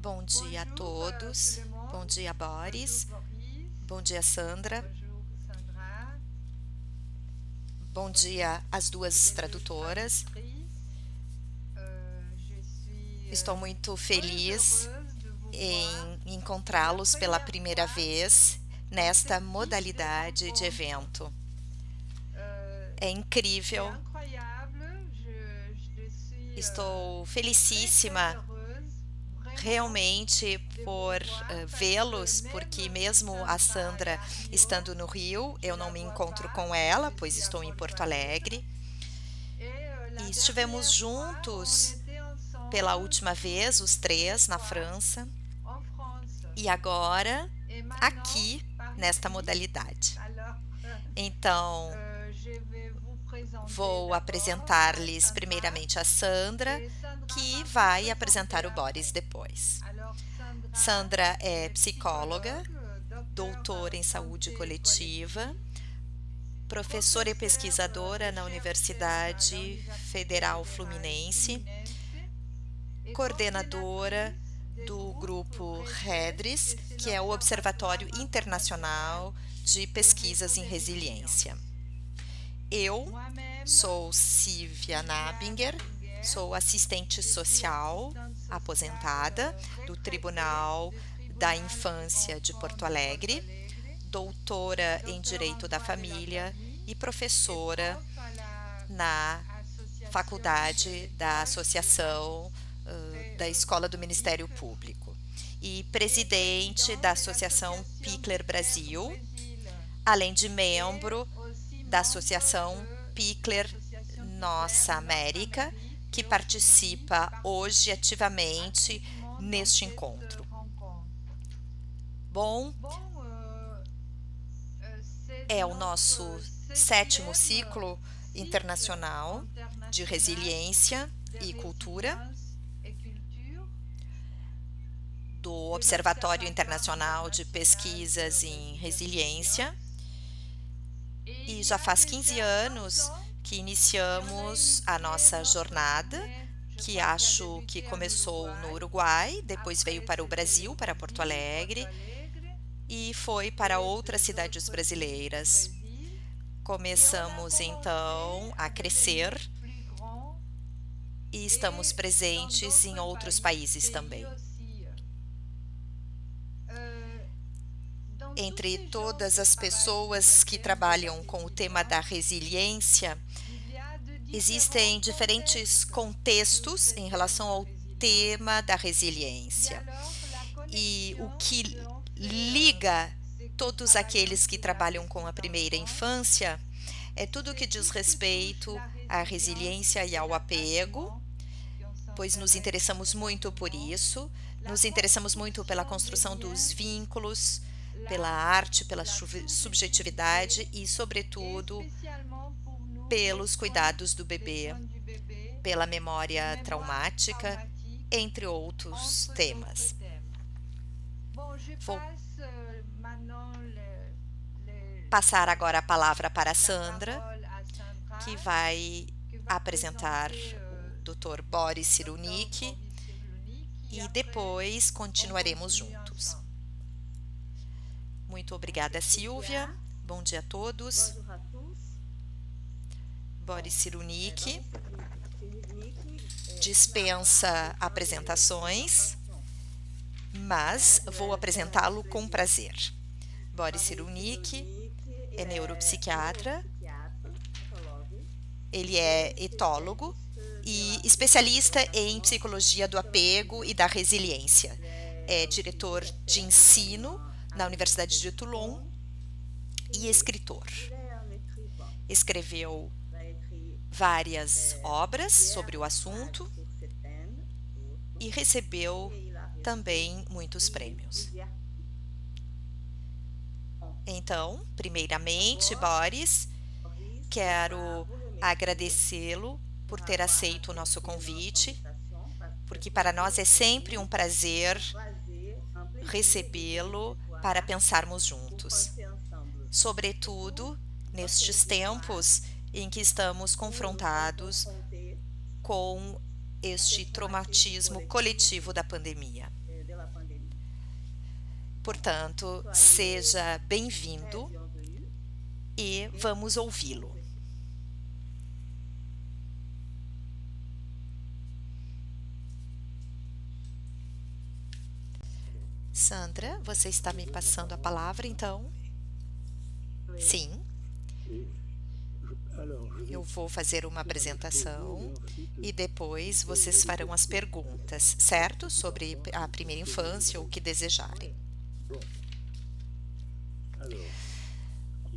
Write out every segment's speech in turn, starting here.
Bom dia a Bonjour tout todos. le Bom monde. dia, Bonjour Boris. Boris. Bom dia, Sandra. Bonjour Sandra. Bom Bonjour dia às toutes duas les deux tradutoras. traductrices. Je suis Estou muito très feliz heureuse de vous voir em pour la encontrá-los pela première primeira fois vez dans ce nesta type de modalidade de rencontre. evento. Euh, É c'est incrível. incroyable. Je suis Estou très felicíssima heureuse vraiment realmente de vous por voir parce que vê-los, porque même si mesmo a Sandra est Sandra à Rio, estando no Rio, je eu não la me vois encontro pas, com donc ela, je pois suis à estou em Porto Porto Alegre. Alegre. Et E la estivemos dernière fois, on juntos était pela ensemble última vez, os cette três, na fois França, en France. e agora Et maintenant, aqui par nesta ici, modalidade. alors Então, je vais vous présenter vou d'abord à apresentar-lhes Sandra primeiramente a Sandra, et Sandra que va vous vai apresentar présenter o Boris après. depois. Alors Sandra Sandra é est psicóloga, psychologue, docteur doutora em en saúde santé coletiva, collective, professora e professeur pesquisadora de na chercheur à Universidade l'Université Federal fédérale Fluminense, Fluminense et coordenadora coordinatrice des do groupes grupo REDRES, REDRES, que c'est que é o Observatório l'Observatoire international Internacional de de Pesquisas em Resiliência. Résilience. Eu Moi-même, sou Silvia Sylvia Nabinger, Nabinger, sou assistente je suis social assistante sociale aposentada do retraitée Tribunal du da tribunal pour Infância de enfants Porto de Porto Alegre, Alegre, doutora em docteur en Direito da droit de la Família e famille et professora prof à la na association de faculdade da l'école du Associação ministère da Escola do Ministério public Público e et presidente président da de Associação l'association Pickler Pickler Brasil, Brésil além de et membro aussi da membre Associação de Pickler l'association Pickler Nossa Notre América, Amérique que qui aujourd'hui participa hoje participe ativamente activement dans neste cette encontro. rencontre. Bom, Bon, c'est é o notre nosso sétimo septième ciclo cycle internacional de international resiliência de e cultura résilience et culture do de Observatório l'Observatoire Internacional de international de Pesquisas em Resiliência. résilience. Et E il y já a faz 15 déjà 15 anos ans que qu'on a iniciamos a initié nossa notre jornada, tournée, je que crois qu'il a acho que débuté en começou no Uruguay, Uruguai, depois veio après para o c'était le Brasil, para Porto Brésil, Porto Alegre, Alegre, e foi para et outras deux cidades autres pays du brasileiras. Brésil. Et on a Começamos commencé então a à crescer devenir plus grand e estamos et dans presentes em d'autres outros países pays também. aussi. Dans tous Entre ces gens todas qui as travaillent sur le pessoas que thème de la trabalham com o tema da résilience, resiliência, il y a de différents existem diferentes contextes sur contextos ce em thème relação de ao résilience. tema da Et resiliência. alors, la E o connexion que entre liga ceux qui todos travaillent aqueles que sur la trabalham com a petite primeira enfance, infância é tudo que c'est diz tout ce qui touche respeito la à résilience resiliência e et ao apego, l'attachement, qu'on pois nos s'intéresse interessamos muito por énormément, isso, la nos interessamos muito pela construction des construção dos liens, vínculos, pela l'art, arte, pela la subjetividade subjectivité e, et sobretudo, spécialement pour nous pelos cuidados do les bebê, soins du bébé, pela une memória mémoire traumática, traumatique, entre outros entre d'autres temas. thèmes. Bon, je Vou passe maintenant passar agora a palavra para a la Sandra, parole à que Sandra, vai qui va apresentar présenter o Dr. Boris Dr. Cyrulnik Boris Cyrulnik et e après depois on continuaremos continue juntos. ensemble. Muito Merci, obrigada, Silvia. Silvia. Bom dia a todos. Bonjour à tous. Boris Cyrulnik Boris Cyrulnik dispensa apresentações, mas vou apresentá-lo com prazer. Boris Cyrulnik é neuropsiquiatra, patologue, ele é etólogo e especialista em psicologia do apego e da resiliência. É diretor de ensino na Universidade de Toulon e escritor. Escreveu várias obras sobre o assunto e recebeu também muitos prêmios. Então, primeiramente, Boris, quero agradecê-lo por ter aceito o nosso convite, porque para nós é sempre um prazer recebê-lo para pensarmos juntos, sobretudo nestes tempos em que estamos confrontados com este traumatismo coletivo da pandemia. Portanto, seja bem-vindo Bienvenue. e vamos ouvi-lo. Sandra, você está me passando a palavra, então? Oui. Sim, eu vou fazer uma apresentação e depois vocês farão as perguntas, certo? Sobre a primeira infância ou o que desejarem.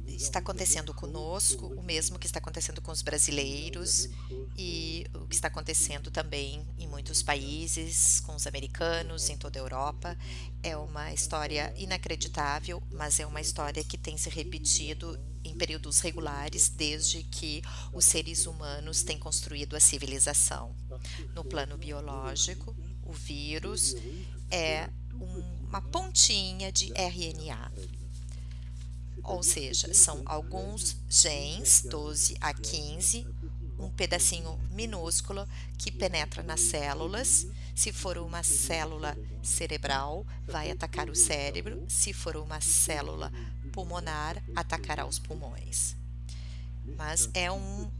Está acontecendo conosco o mesmo que está acontecendo com os brasileiros e o que está acontecendo também em muitos países, com os americanos, em toda a Europa. É uma história inacreditável, mas é uma história que tem se repetido em períodos regulares desde que os seres humanos têm construído a civilização. No plano biológico, o vírus é uma pontinha de RNA. Ou seja, são alguns genes, 12 a 15, um pedacinho minúsculo que penetra nas células. Se for uma célula cerebral, vai atacar o cérebro. Se for uma célula pulmonar, atacará os pulmões. Mas é um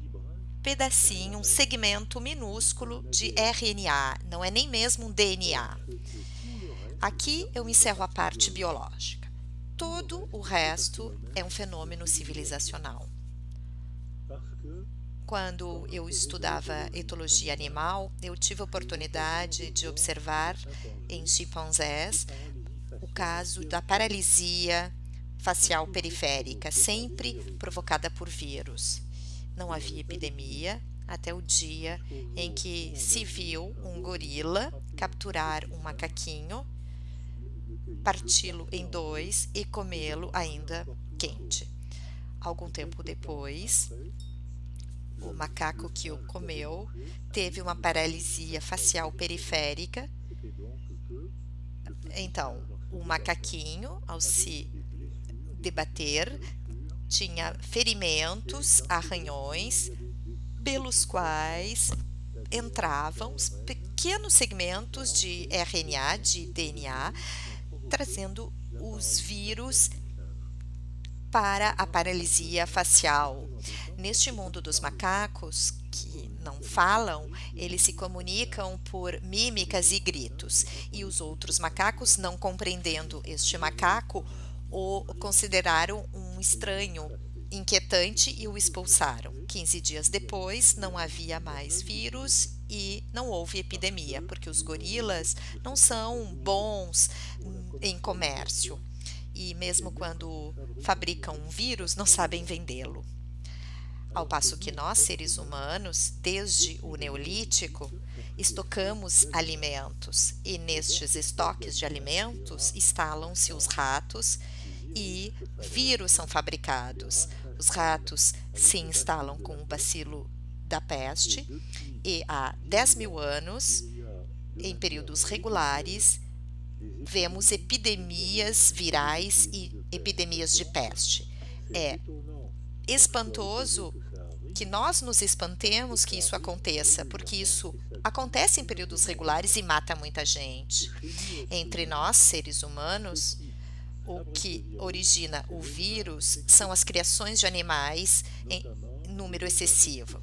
pedacinho, um segmento minúsculo de RNA, não é nem mesmo um DNA. Aqui eu encerro a parte biológica. Todo o resto é um fenômeno civilizacional. Quando eu estudava etologia animal, eu tive a oportunidade de observar em chimpanzés o caso da paralisia facial periférica, sempre provocada por vírus. Não havia epidemia até o dia em que se viu um gorila capturar um macaquinho, parti-lo em dois e comê-lo ainda quente. Algum tempo depois, o macaco que o comeu teve uma paralisia facial periférica. Então, o macaquinho, ao se debater, tinha ferimentos, arranhões, pelos quais entravam pequenos segmentos de RNA, de DNA, trazendo os vírus para a paralisia facial. Neste mundo dos macacos, que não falam, eles se comunicam por mímicas e gritos. E os outros macacos, não compreendendo este macaco, o consideraram um estranho, inquietante e o expulsaram. 15 dias depois, não havia mais vírus e não houve epidemia, porque os gorilas não são bons em comércio. E mesmo quando fabricam um vírus, não sabem vendê-lo. Ao passo que nós, seres humanos, desde o Neolítico, estocamos alimentos e nestes estoques de alimentos instalam-se os ratos e vírus são fabricados. Os ratos se instalam com o bacilo da peste e há 10 mil anos, em períodos regulares, vemos epidemias virais e epidemias de peste. É espantoso que nós nos espantemos que isso aconteça, porque isso acontece em períodos regulares e mata muita gente. Entre nós, seres humanos, o que origina o vírus são as criações de animais em número excessivo,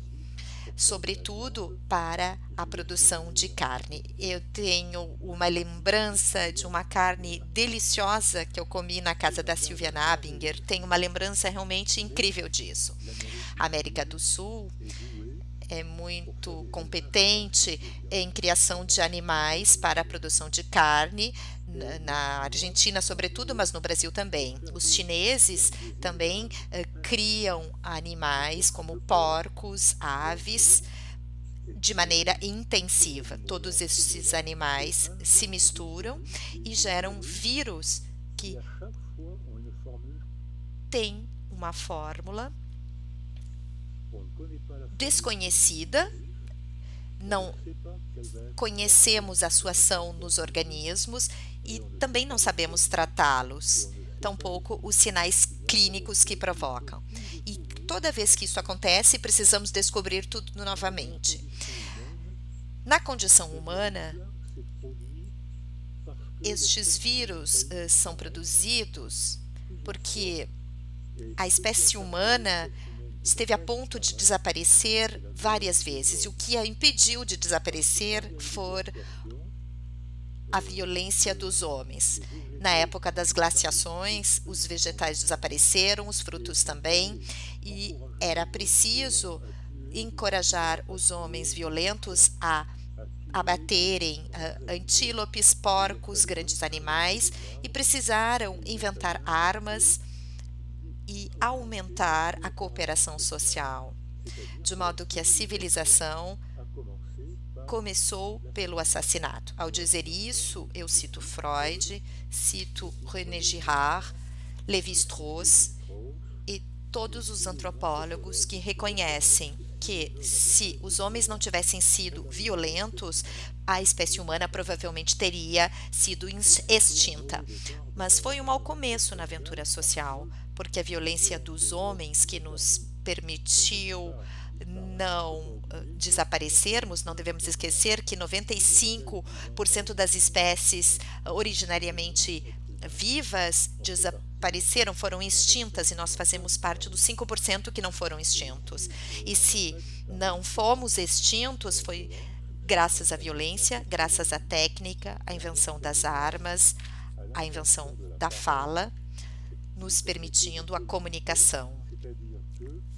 sobretudo para a produção de carne. Eu tenho uma lembrança de uma carne deliciosa que eu comi na casa da Silvia Nabinger. Tenho uma lembrança realmente incrível disso. A América do Sul é muito competente em criação de animais para a produção de carne, na Argentina sobretudo, mas no Brasil também. Os chineses também criam animais como porcos, aves, de maneira intensiva. Todos esses animais se misturam e geram vírus que têm uma fórmula desconhecida, não conhecemos a sua ação nos organismos e também não sabemos tratá-los, tampouco os sinais clínicos que provocam. E toda vez que isso acontece, precisamos descobrir tudo novamente. Na condição humana, estes vírus são produzidos porque a espécie humana esteve a ponto de desaparecer várias vezes, e o que a impediu de desaparecer foi a violência dos homens. Na época das glaciações, os vegetais desapareceram, os frutos também, e era preciso encorajar os homens violentos a abaterem antílopes, porcos, grandes animais, e precisaram inventar armas e aumentar a cooperação social, de modo que a civilização começou pelo assassinato. Ao dizer isso, eu cito Freud, cito René Girard, Lévi-Strauss e todos os antropólogos que reconhecem que, se os homens não tivessem sido violentos, a espécie humana provavelmente teria sido extinta. Mas foi um mau começo na aventura social, porque a violência dos homens que nos permitiu não desaparecermos. Não devemos esquecer que 95% das espécies originariamente vivas desapareceram, foram extintas, e nós fazemos parte dos 5% que não foram extintos. E se não fomos extintos, foi graças à violência, graças à técnica, à invenção das armas, à invenção da fala, nos permitindo a comunicação.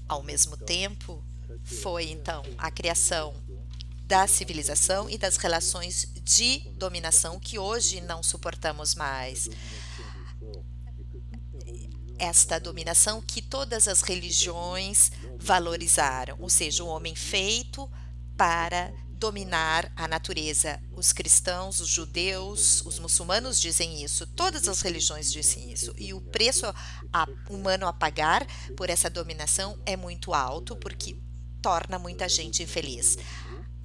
Ao mesmo tempo, foi então a criação da civilização e das relações de dominação que hoje não suportamos mais. Esta dominação que todas as religiões valorizaram, ou seja, o homem feito para dominar a natureza. Os cristãos, os judeus, os muçulmanos dizem isso, todas as religiões dizem isso, e o preço humano a pagar por essa dominação é muito alto, porque torna muita gente infeliz.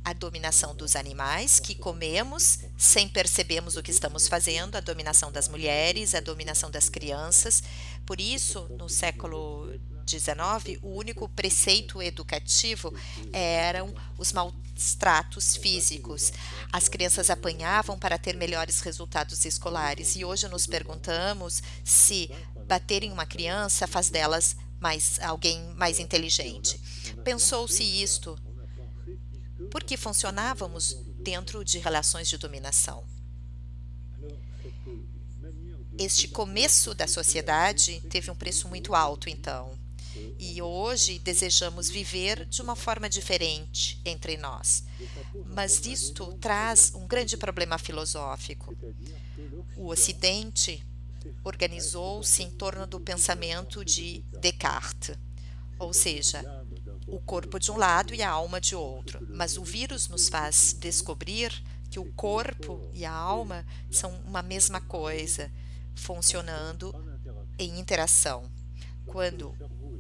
A dominação dos animais que comemos sem percebermos o que estamos fazendo, a dominação das mulheres, a dominação das crianças. Por isso, no século XIX, o único preceito educativo eram os maus tratos físicos. As crianças apanhavam para ter melhores resultados escolares, e hoje nos perguntamos se bater em uma criança faz delas alguém mais inteligente. Pensou-se isto porque funcionávamos dentro de relações de dominação. Este começo da sociedade teve um preço muito alto, então, e hoje desejamos viver de uma forma diferente entre nós. Mas isto traz um grande problema filosófico. O Ocidente organizou-se em torno do pensamento de Descartes, ou seja, o corpo de um lado e a alma de outro. Mas o vírus nos faz descobrir que o corpo e a alma são uma mesma coisa, funcionando em interação. Quando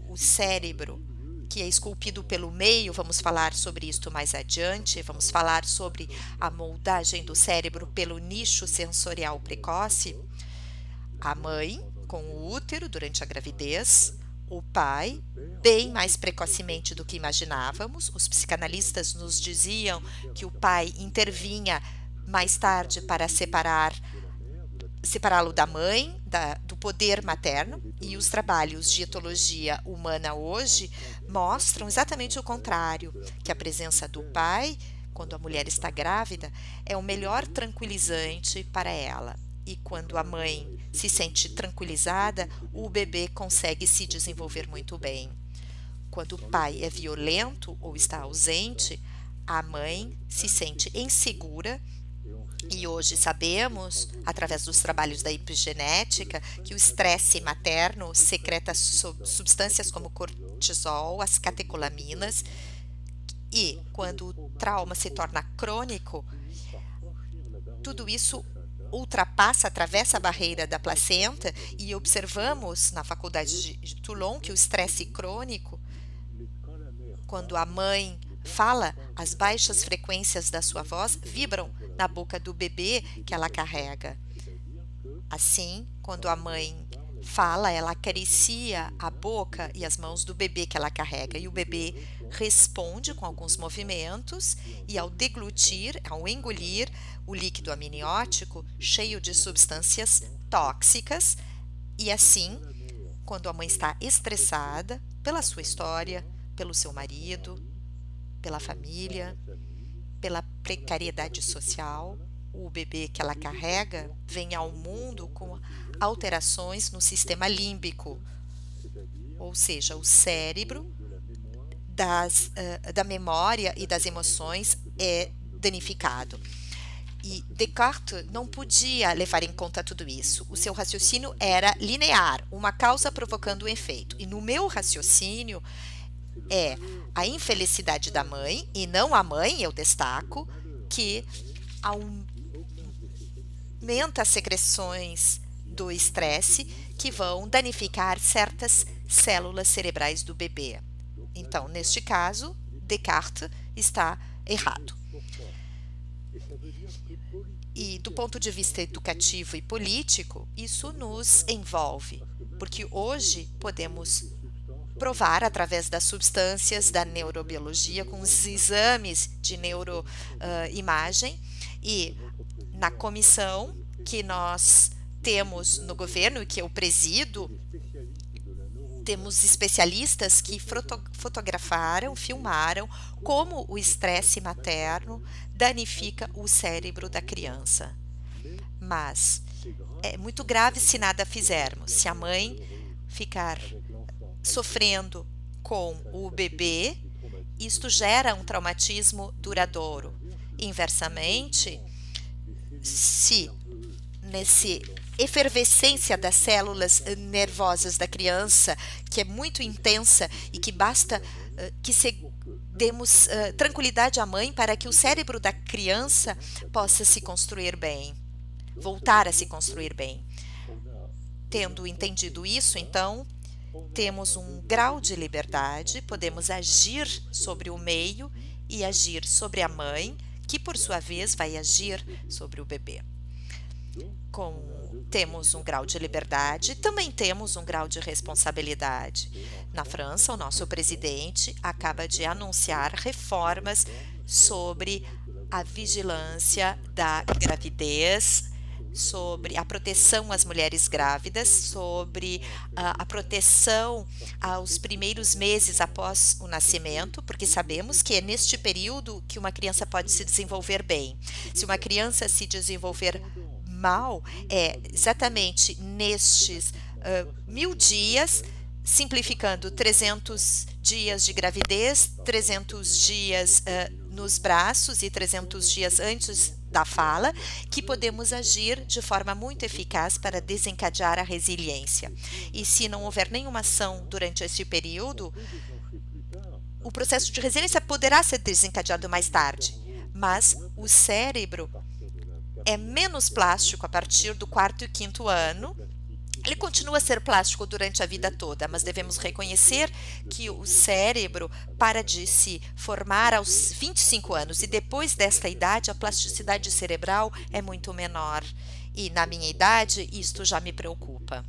o cérebro, que é esculpido pelo meio, vamos falar sobre isto mais adiante, vamos falar sobre a moldagem do cérebro pelo nicho sensorial precoce, a mãe com o útero durante a gravidez, o pai bem mais precocemente do que imaginávamos. Os psicanalistas nos diziam que o pai intervinha mais tarde para separá-lo da mãe, do poder materno, e os trabalhos de etologia humana hoje mostram exatamente o contrário, que a presença do pai, quando a mulher está grávida, é o melhor tranquilizante para ela. E quando a mãe se sente tranquilizada, o bebê consegue se desenvolver muito bem. Quando o pai é violento ou está ausente, a mãe se sente insegura. E hoje sabemos, através dos trabalhos da epigenética, que o estresse materno secreta substâncias como cortisol, as catecolaminas, e quando o trauma se torna crônico, tudo isso atravessa a barreira da placenta, e observamos na faculdade de Toulon que o estresse crônico, quando a mãe fala, as baixas frequências da sua voz vibram na boca do bebê que ela carrega. Assim, quando a mãe fala, ela acaricia a boca e as mãos do bebê que ela carrega, e o bebê responde com alguns movimentos e ao deglutir, ao engolir o líquido amniótico cheio de substâncias tóxicas, e assim, quando a mãe está estressada pela sua história, pelo seu marido, pela família, pela precariedade social, o bebê que ela carrega vem ao mundo com alterações no sistema límbico, ou seja, o cérebro da memória e das emoções é danificado. E Descartes não podia levar em conta tudo isso. O seu raciocínio era linear, uma causa provocando um efeito. E no meu raciocínio é a infelicidade da mãe, e não a mãe, eu destaco, que aumenta as secreções do estresse que vão danificar certas células cerebrais do bebê. Então, neste caso, Descartes está errado. E do ponto de vista educativo e político, isso nos envolve, porque hoje podemos provar através das substâncias da neurobiologia, com os exames de neuroimagem, e na comissão que nós temos no governo e que eu presido, temos especialistas que fotografaram, filmaram como o estresse materno danifica o cérebro da criança. Mas é muito grave se nada fizermos. Se a mãe ficar sofrendo com o bebê, isto gera um traumatismo duradouro. Inversamente, se nesse efervescência das células nervosas da criança, que é muito intensa e que basta que demos tranquilidade à mãe para que o cérebro da criança possa se construir bem, voltar a se construir bem. Tendo entendido isso, então, temos um grau de liberdade, podemos agir sobre o meio e agir sobre a mãe, que por sua vez vai agir sobre o bebê. Temos um grau de liberdade, também temos um grau de responsabilidade. Na França, o nosso presidente acaba de anunciar reformas sobre a vigilância da gravidez, sobre a proteção às mulheres grávidas, sobre a proteção aos primeiros meses após o nascimento, porque sabemos que é neste período que uma criança pode se desenvolver bem. Se uma criança se desenvolver mal, é exatamente nestes 1000 dias, simplificando 300 dias de gravidez, 300 dias nos braços e 300 dias antes da fala, que podemos agir de forma muito eficaz para desencadear a resiliência. E se não houver nenhuma ação durante este período, o processo de resiliência poderá ser desencadeado mais tarde, mas o cérebro é menos plástico a partir do 4º e 5º ano. Ele continua a ser plástico durante a vida toda, mas devemos reconhecer que o cérebro para de se formar aos 25 anos e depois desta idade a plasticidade cerebral é muito menor. E na minha idade isto já me preocupa.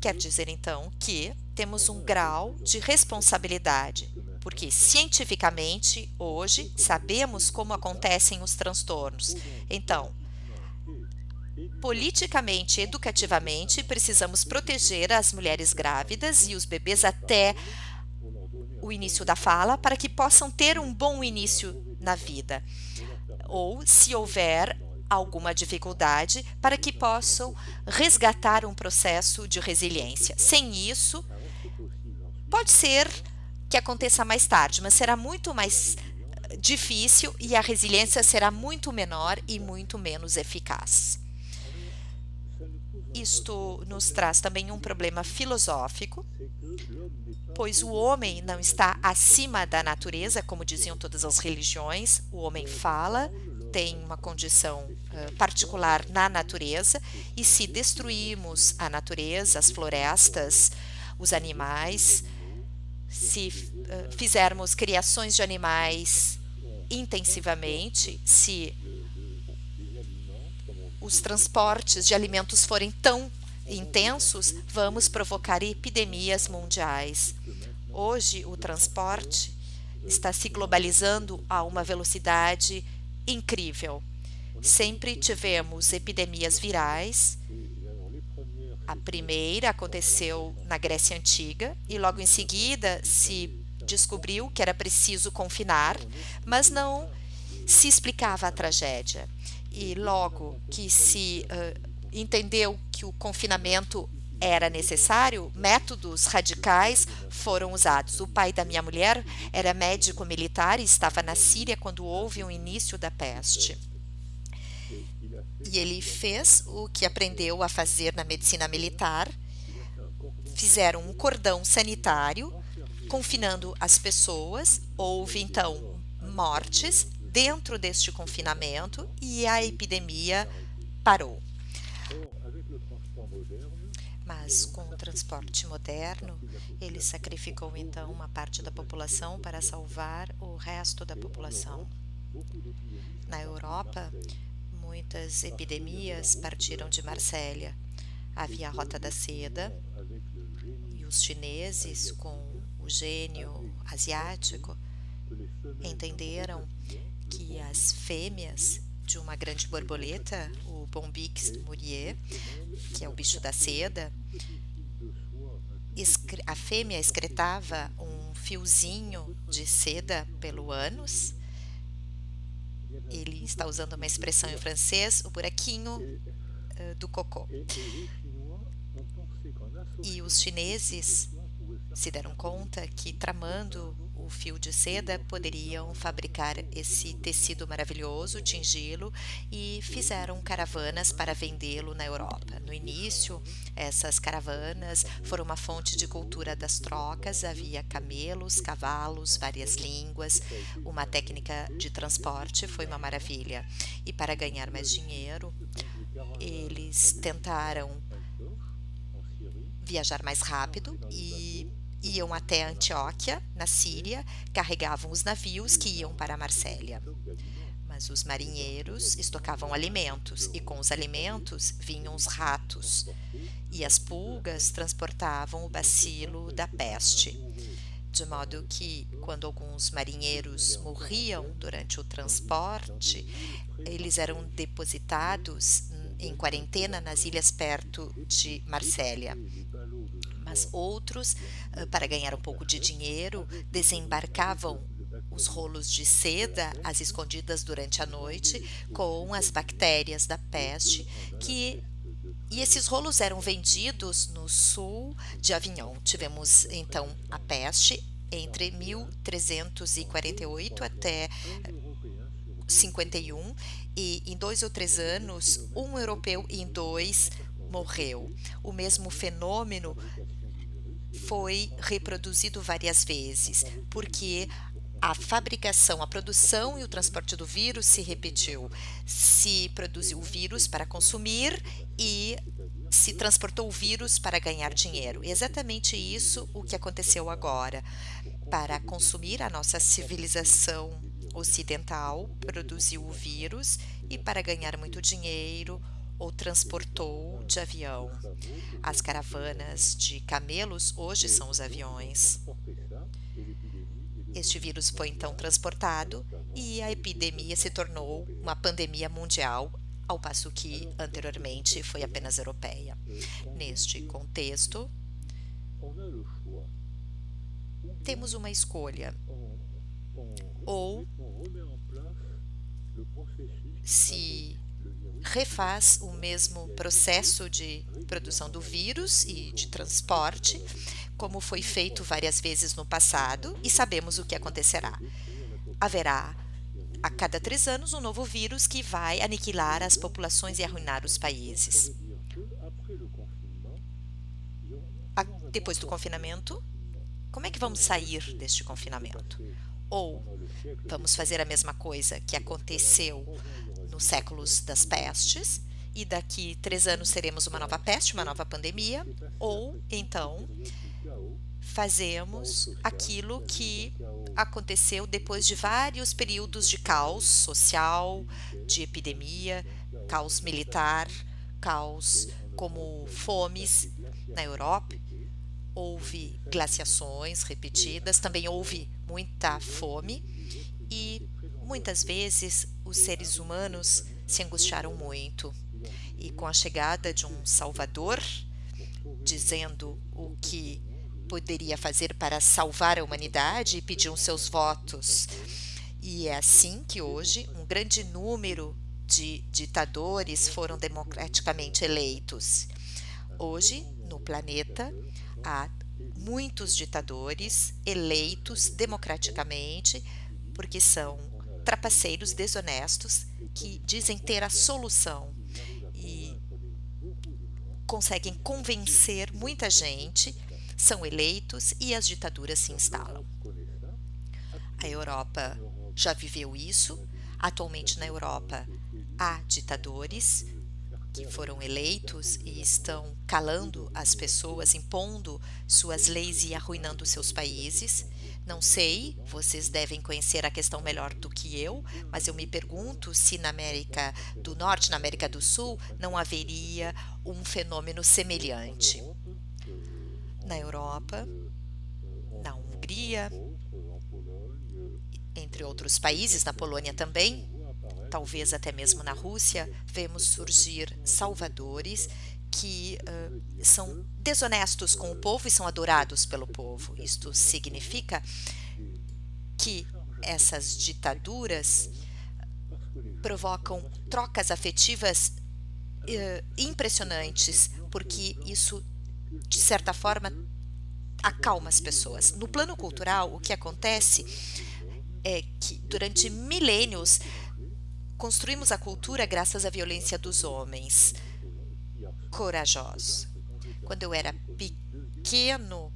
Quer dizer então que temos um grau de responsabilidade, porque cientificamente hoje sabemos como acontecem os transtornos. Então, politicamente e educativamente, precisamos proteger as mulheres grávidas e os bebês até o início da fala para que possam ter um bom início na vida. Ou, se houver alguma dificuldade, para que possam resgatar um processo de resiliência. Sem isso, pode ser que aconteça mais tarde, mas será muito mais difícil e a resiliência será muito menor e muito menos eficaz. Isto nos traz também um problema filosófico, pois o homem não está acima da natureza, como diziam todas as religiões. O homem fala, tem uma condição particular na natureza, e se destruirmos a natureza, as florestas, os animais, se fizermos criações de animais intensivamente, se os transportes de alimentos forem tão intensos, vamos provocar epidemias mundiais. Hoje, o transporte está se globalizando a uma velocidade incrível. Sempre tivemos epidemias virais. A primeira aconteceu na Grécia Antiga e logo em seguida se descobriu que era preciso confinar, mas não se explicava a tragédia. E logo que se entendeu que o confinamento era necessário, métodos radicais foram usados. O pai da minha mulher era médico militar e estava na Síria quando houve o início da peste. E ele fez o que aprendeu a fazer na medicina militar. Fizeram um cordão sanitário, confinando as pessoas. Houve, então, mortes dentro deste confinamento e a epidemia parou. Mas com o transporte moderno, ele sacrificou, então, uma parte da população para salvar o resto da população. Na Europa, muitas epidemias partiram de Marsella. Havia a Rota da Seda e os chineses, com o gênio asiático, entenderam que as fêmeas de uma grande borboleta, o Bombyx murier, que é o bicho da seda, a fêmea excretava um fiozinho de seda pelo ânus. Ele está usando uma expressão em francês, o buraquinho do cocô. E os chineses se deram conta que, tramando o fio de seda, poderiam fabricar esse tecido maravilhoso, tingi-lo, e fizeram caravanas para vendê-lo na Europa. No início, essas caravanas foram uma fonte de cultura das trocas. Havia camelos, cavalos, várias línguas. Uma técnica de transporte foi uma maravilha. E para ganhar mais dinheiro, eles tentaram viajar mais rápido e iam até Antioquia, na Síria, carregavam os navios que iam para Marsella. Mas os marinheiros estocavam alimentos, e com os alimentos vinham os ratos, e as pulgas transportavam o bacilo da peste. De modo que, quando alguns marinheiros morriam durante o transporte, eles eram depositados em quarentena nas ilhas perto de Marsella. Mas outros, para ganhar um pouco de dinheiro, desembarcavam os rolos de seda às escondidas durante a noite com as bactérias da peste, e esses rolos eram vendidos no sul de Avignon. Tivemos então a peste entre 1348 até 51, e em 2 ou 3 anos, um europeu em 2 morreu. O mesmo fenômeno foi reproduzido várias vezes, porque a fabricação, a produção e o transporte do vírus se repetiu. Se produziu o vírus para consumir e se transportou o vírus para ganhar dinheiro. Exatamente isso o que aconteceu agora. Para consumir, a nossa civilização ocidental produziu o vírus, e para ganhar muito dinheiro ou transportou de avião. As caravanas de camelos hoje são os aviões. Este vírus foi então transportado e a epidemia se tornou uma pandemia mundial, ao passo que anteriormente foi apenas europeia. Neste contexto, temos uma escolha: ou se refaz o mesmo processo de produção do vírus e de transporte, como foi feito várias vezes no passado, e sabemos o que acontecerá. Haverá, a cada 3 anos, um novo vírus que vai aniquilar as populações e arruinar os países. Depois do confinamento, como é que vamos sair deste confinamento? Ou vamos fazer a mesma coisa que aconteceu nos séculos das pestes, e daqui 3 anos teremos uma nova peste, uma nova pandemia, ou então fazemos aquilo que aconteceu depois de vários períodos de caos social, de epidemia, caos militar, caos como fomes na Europa, houve glaciações repetidas, também houve muita fome e muitas vezes os seres humanos se angustiaram muito. E com a chegada de um Salvador, dizendo o que poderia fazer para salvar a humanidade, e pediam seus votos. E é assim que hoje um grande número de ditadores foram democraticamente eleitos. Hoje, no planeta, há muitos ditadores eleitos democraticamente porque são trapaceiros desonestos que dizem ter a solução e conseguem convencer muita gente, são eleitos e as ditaduras se instalam. A Europa já viveu isso. Atualmente na Europa há ditadores que foram eleitos e estão calando as pessoas, impondo suas leis e arruinando seus países. Não sei, vocês devem conhecer a questão melhor do que eu, mas eu me pergunto se na América do Norte, na América do Sul, não haveria um fenômeno semelhante. Na Europa, na Hungria, entre outros países, na Polônia também, talvez até mesmo na Rússia, vemos surgir salvadores que são desonestos com o povo e são adorados pelo povo. Isto significa que essas ditaduras provocam trocas afetivas impressionantes, porque isso, de certa forma, acalma as pessoas. No plano cultural, o que acontece é que durante milênios construímos a cultura graças à violência dos homens corajosos. Quando eu era pequeno,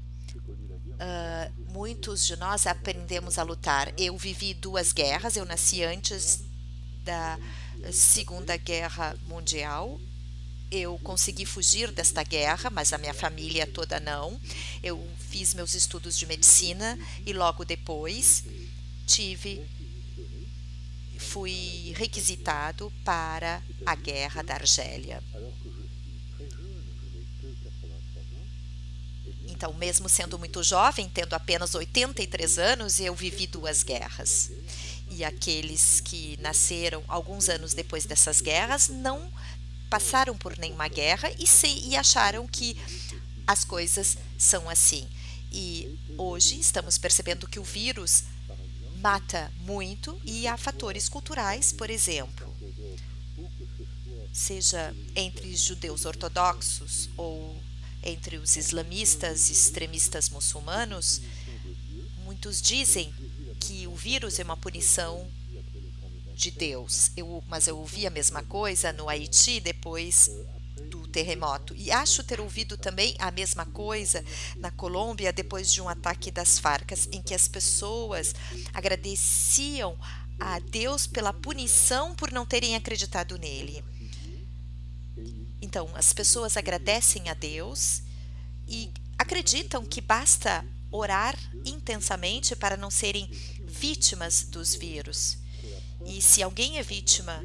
muitos de nós aprendemos a lutar. Eu vivi 2 guerras, eu nasci antes da Segunda Guerra Mundial. Eu consegui fugir desta guerra, mas a minha família toda não. Eu fiz meus estudos de medicina e logo depois fui requisitado para a Guerra da Argélia. Então, mesmo sendo muito jovem, tendo apenas 83 anos, eu vivi 2 guerras. E aqueles que nasceram alguns anos depois dessas guerras não passaram por nenhuma guerra e acharam que as coisas são assim. E hoje estamos percebendo que o vírus mata muito e há fatores culturais, por exemplo, seja entre judeus ortodoxos ou entre os islamistas extremistas muçulmanos, muitos dizem que o vírus é uma punição de Deus. Mas eu ouvi a mesma coisa no Haiti depois do terremoto. E acho ter ouvido também a mesma coisa na Colômbia depois de um ataque das Farc, em que as pessoas agradeciam a Deus pela punição por não terem acreditado nele. Então, as pessoas agradecem a Deus e acreditam que basta orar intensamente para não serem vítimas dos vírus. E se alguém é vítima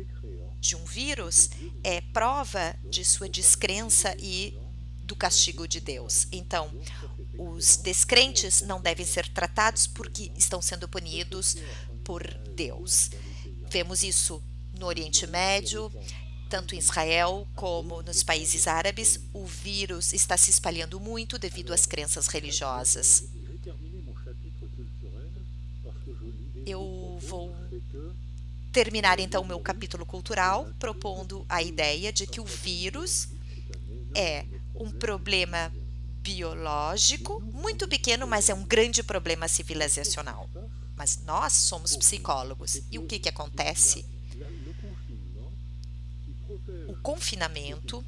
de um vírus, é prova de sua descrença e do castigo de Deus. Então, os descrentes não devem ser tratados porque estão sendo punidos por Deus. Vemos isso no Oriente Médio, tanto em Israel como nos países árabes. O vírus está se espalhando muito devido às crenças religiosas. Eu vou terminar então o meu capítulo cultural propondo a ideia de que o vírus é um problema biológico muito pequeno, mas é um grande problema civilizacional. Mas nós somos psicólogos. E o que acontece? O confinamento,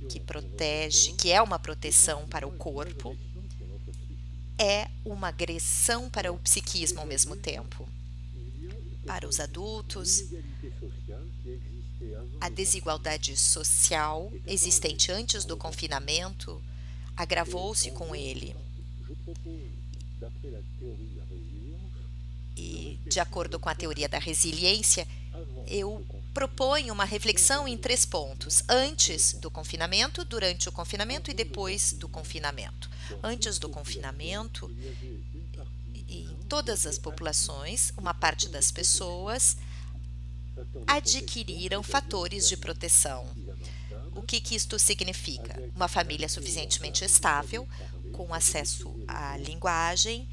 que protege, que é uma proteção para o corpo, é uma agressão para o psiquismo ao mesmo tempo. Para os adultos, a desigualdade social existente antes do confinamento agravou-se com ele. E, de acordo com a teoria da resiliência, eu propõe uma reflexão em 3 pontos: antes do confinamento, durante o confinamento e depois do confinamento. Antes do confinamento, em todas as populações, uma parte das pessoas adquiriram fatores de proteção. O que isto significa? Uma família suficientemente estável, com acesso à linguagem,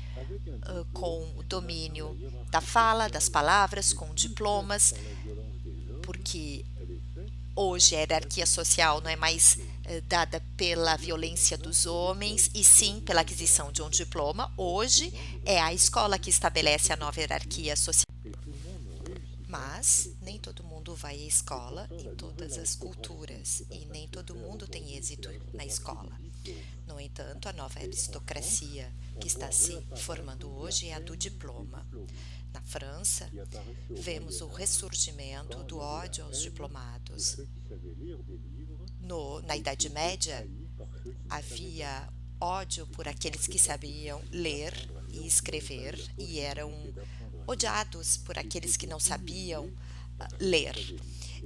com o domínio da fala, das palavras, com diplomas, porque hoje a hierarquia social não é mais dada pela violência dos homens, e sim pela aquisição de um diploma. Hoje é a escola que estabelece a nova hierarquia social. Mas nem todo mundo vai à escola em todas as culturas, e nem todo mundo tem êxito na escola. No entanto, a nova aristocracia que está se formando hoje é a do diploma. Na França, vemos o ressurgimento do ódio aos diplomados. Na Idade Média, havia ódio por aqueles que sabiam ler e escrever e eram odiados por aqueles que não sabiam ler.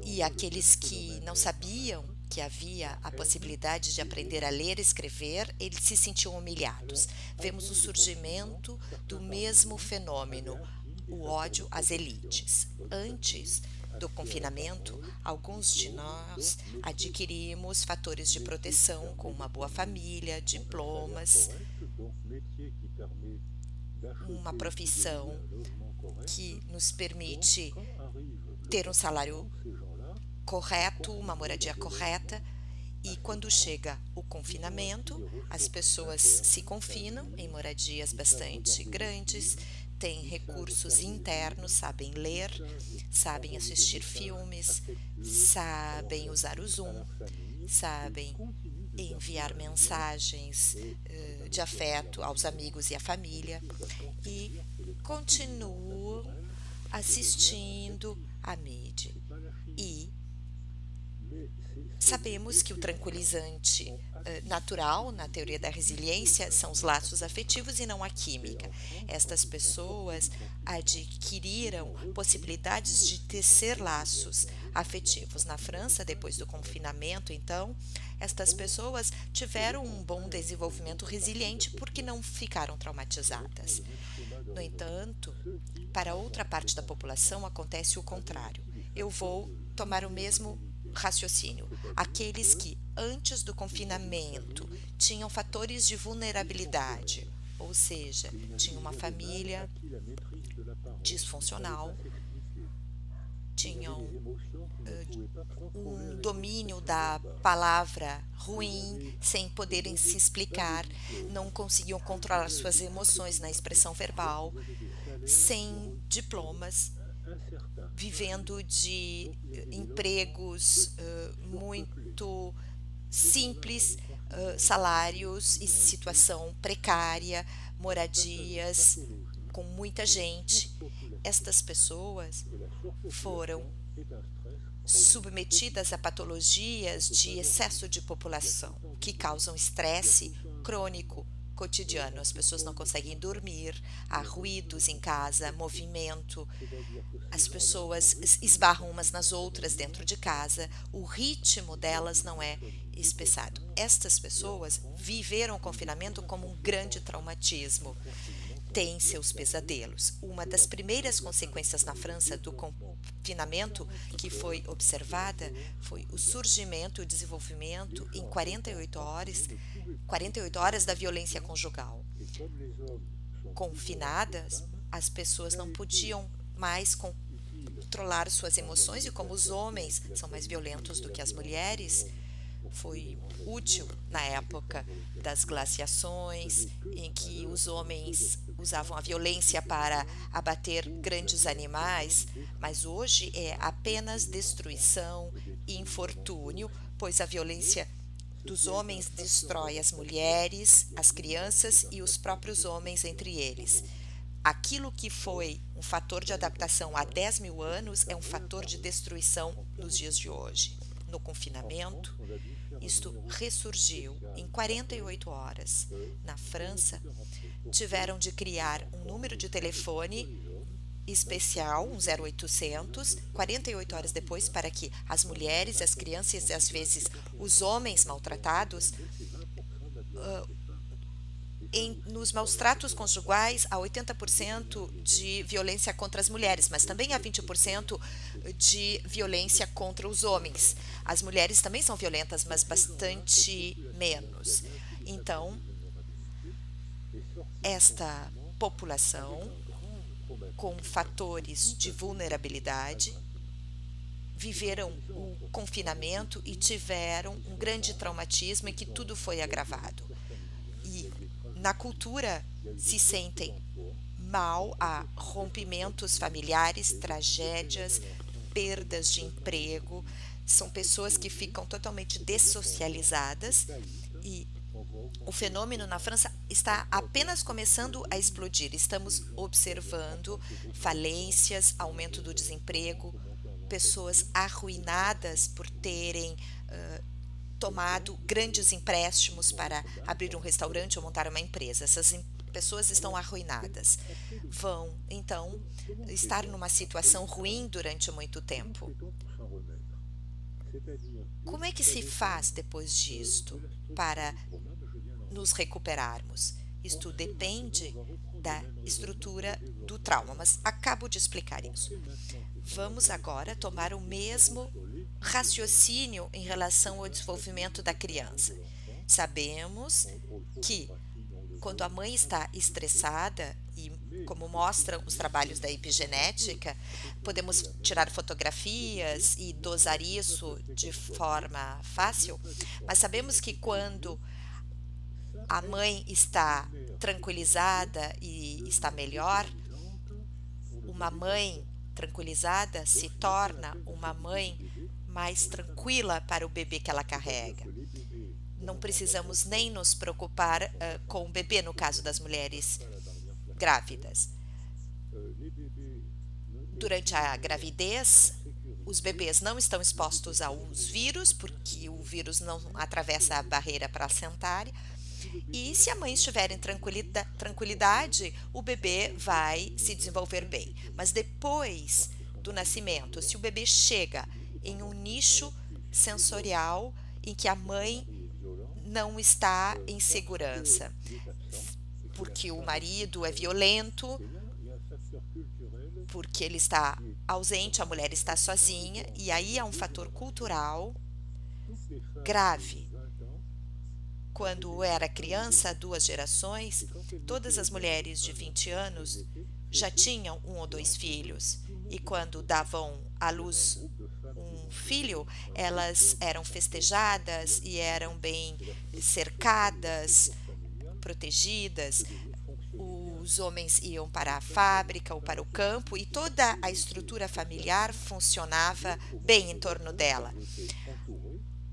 E aqueles que não sabiam que havia a possibilidade de aprender a ler e escrever, eles se sentiam humilhados. Vemos o surgimento do mesmo fenômeno, o ódio às elites. Antes do confinamento, alguns de nós adquirimos fatores de proteção, como uma boa família, diplomas, uma profissão que nos permite ter um salário correto, uma moradia correta. E quando chega o confinamento, as pessoas se confinam em moradias bastante grandes, têm recursos internos, sabem ler, sabem assistir filmes, sabem usar o Zoom, sabem enviar mensagens de afeto aos amigos e à família, e continuam assistindo à mídia. E sabemos que o tranquilizante natural na teoria da resiliência são os laços afetivos e não a química. Estas pessoas adquiriram possibilidades de tecer laços afetivos. Na França, depois do confinamento, então, estas pessoas tiveram um bom desenvolvimento resiliente porque não ficaram traumatizadas. No entanto, para outra parte da população acontece o contrário. Eu vou tomar o mesmo raciocínio. Aqueles que antes do confinamento tinham fatores de vulnerabilidade, ou seja, tinham uma família disfuncional, tinham um domínio da palavra ruim, sem poderem se explicar, não conseguiam controlar suas emoções na expressão verbal, sem diplomas, vivendo de empregos muito simples, salários e situação precária, moradias com muita gente. Estas pessoas foram submetidas a patologias de excesso de população, que causam estresse crônico cotidiano. As pessoas não conseguem dormir, há ruídos em casa, movimento, as pessoas esbarram umas nas outras dentro de casa, o ritmo delas não é espessado. Estas pessoas viveram o confinamento como um grande traumatismo, têm seus pesadelos. Uma das primeiras consequências na França do confinamento que foi observada foi o surgimento e o desenvolvimento em 48 horas da violência conjugal. Confinadas, as pessoas não podiam mais controlar suas emoções, e como os homens são mais violentos do que as mulheres, foi útil na época das glaciações, em que os homens usavam a violência para abater grandes animais, mas hoje é apenas destruição e infortúnio, pois a violência dos homens destrói as mulheres, as crianças e os próprios homens entre eles. Aquilo que foi um fator de adaptação há 10 mil anos é um fator de destruição nos dias de hoje. No confinamento, isto ressurgiu em 48 horas. Na França, tiveram de criar um número de telefone especial, um 0800, 48 horas depois, para que as mulheres, as crianças e às vezes os homens maltratados, nos maus tratos conjugais, há 80% de violência contra as mulheres, mas também há 20% de violência contra os homens. As mulheres também são violentas, mas bastante menos. Então, esta população com fatores de vulnerabilidade viveram o confinamento e tiveram um grande traumatismo em que tudo foi agravado. E na cultura se sentem mal, há rompimentos familiares, tragédias, perdas de emprego, são pessoas que ficam totalmente dessocializadas e o fenômeno na França está apenas começando a explodir. Estamos observando falências, aumento do desemprego, pessoas arruinadas por terem tomado grandes empréstimos para abrir um restaurante ou montar uma empresa. Essas pessoas estão arruinadas. Vão, então, estar numa situação ruim durante muito tempo. Como é que se faz depois disto para nos recuperarmos? Isto depende da estrutura do trauma, mas acabo de explicar isso. Vamos agora tomar o mesmo raciocínio em relação ao desenvolvimento da criança. Sabemos que quando a mãe está estressada, e como mostram os trabalhos da epigenética, podemos tirar fotografias e dosar isso de forma fácil, mas sabemos que quando a mãe está tranquilizada e está melhor, uma mãe tranquilizada se torna uma mãe mais tranquila para o bebê que ela carrega. Não precisamos nem nos preocupar com o bebê no caso das mulheres grávidas. Durante a gravidez, os bebês não estão expostos aos vírus, porque o vírus não atravessa a barreira placentária. E se a mãe estiver em tranquilidade, o bebê vai se desenvolver bem. Mas depois do nascimento, se o bebê chega em um nicho sensorial em que a mãe não está em segurança, porque o marido é violento, porque ele está ausente, a mulher está sozinha, e aí há um fator cultural grave. Quando era criança, há 2 gerações, todas as mulheres de 20 anos já tinham 1 ou 2 filhos. E quando davam à luz um filho, elas eram festejadas e eram bem cercadas, protegidas. Os homens iam para a fábrica ou para o campo e toda a estrutura familiar funcionava bem em torno dela.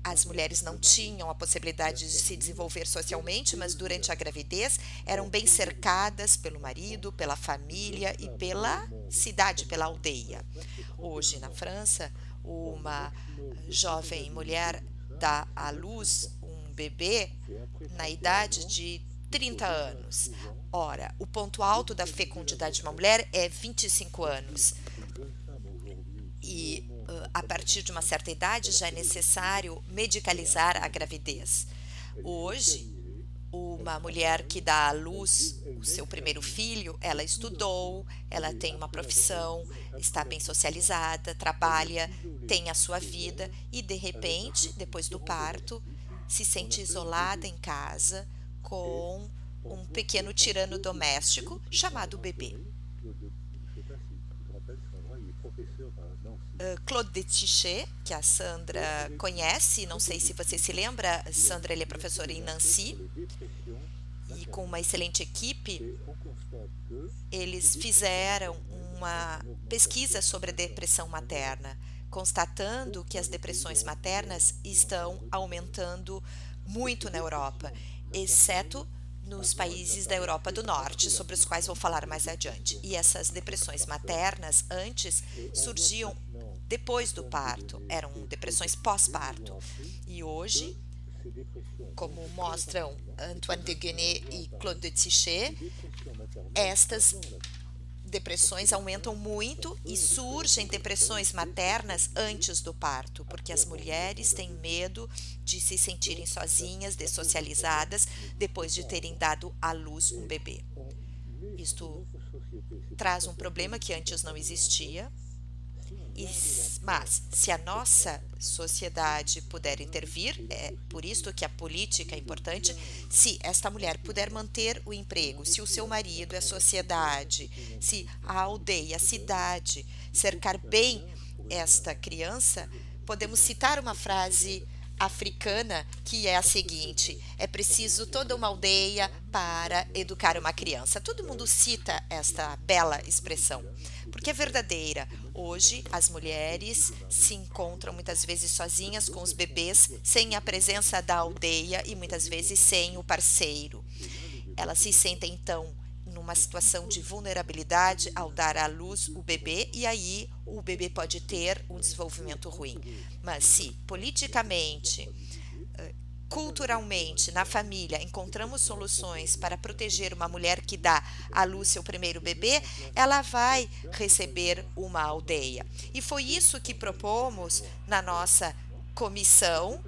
As mulheres não tinham a possibilidade de se desenvolver socialmente, mas durante a gravidez eram bem cercadas pelo marido, pela família e pela cidade, pela aldeia. Hoje, na França, uma jovem mulher dá à luz um bebê na idade de 30 anos. Ora, o ponto alto da fecundidade de uma mulher é 25 anos. E a partir de uma certa idade já é necessário medicalizar a gravidez. Hoje, uma mulher que dá à luz o seu primeiro filho, ela estudou, ela tem uma profissão, está bem socializada, trabalha, tem a sua vida e, de repente, depois do parto, se sente isolada em casa com um pequeno tirano doméstico chamado bebê. Claude Detichet, que a Sandra conhece, não sei se você se lembra, Sandra ele é professora em Nancy, e com uma excelente equipe, eles fizeram uma pesquisa sobre a depressão materna, constatando que as depressões maternas estão aumentando muito na Europa, exceto nos países da Europa do Norte, sobre os quais vou falar mais adiante. E essas depressões maternas antes surgiam depois do parto, eram depressões pós-parto. E hoje, como mostram Antoine de Guéné e Claude Detichet, estas depressões aumentam muito e surgem depressões maternas antes do parto, porque as mulheres têm medo de se sentirem sozinhas, dessocializadas, depois de terem dado à luz um bebê. Isto traz um problema que antes não existia. Mas, se a nossa sociedade puder intervir, é por isso que a política é importante, se esta mulher puder manter o emprego, se o seu marido, a sociedade, se a aldeia, a cidade cercar bem esta criança, podemos citar uma frase africana que é a seguinte: é preciso toda uma aldeia para educar uma criança. Todo mundo cita esta bela expressão, porque é verdadeira. Hoje, as mulheres se encontram muitas vezes sozinhas com os bebês, sem a presença da aldeia e muitas vezes sem o parceiro. Elas se sentem então numa situação de vulnerabilidade ao dar à luz o bebê, e aí o bebê pode ter um desenvolvimento ruim. Mas se politicamente, culturalmente, na família, encontramos soluções para proteger uma mulher que dá à luz seu primeiro bebê, ela vai receber uma aldeia. E foi isso que propomos na nossa comissão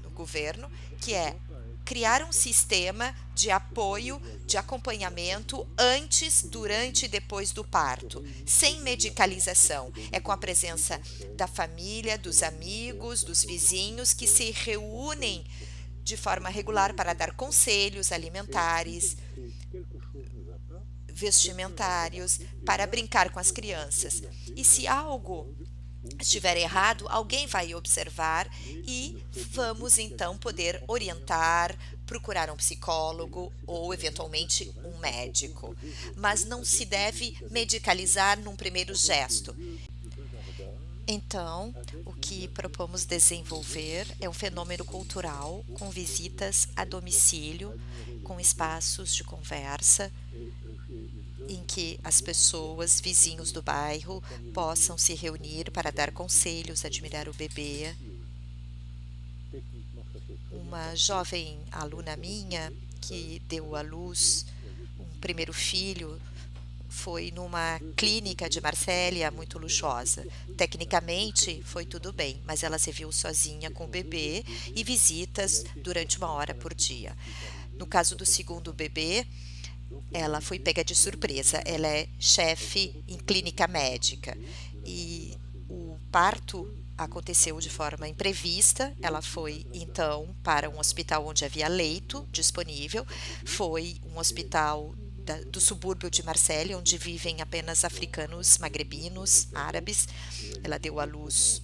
no governo, que é criar um sistema de apoio, de acompanhamento antes, durante e depois do parto, sem medicalização. É com a presença da família, dos amigos, dos vizinhos que se reúnem de forma regular para dar conselhos alimentares, vestimentários, para brincar com as crianças. E se algo estiver errado, alguém vai observar e vamos então poder orientar, procurar um psicólogo ou eventualmente um médico. Mas não se deve medicalizar num primeiro gesto. Então, o que propomos desenvolver é um fenômeno cultural com visitas a domicílio, com espaços de conversa, em que as pessoas, vizinhos do bairro, possam se reunir para dar conselhos, admirar o bebê. Uma jovem aluna minha que deu à luz um primeiro filho foi numa clínica de Marsella muito luxuosa. Tecnicamente foi tudo bem, mas ela se viu sozinha com o bebê e visitas durante 1 hora por dia. No caso do segundo bebê, ela foi pega de surpresa. Ela é chefe em clínica médica e o parto aconteceu de forma imprevista. Ela foi então para um hospital onde havia leito disponível. Foi um hospital do subúrbio de Marsella, onde vivem apenas africanos, magrebinos, árabes. Ela deu à luz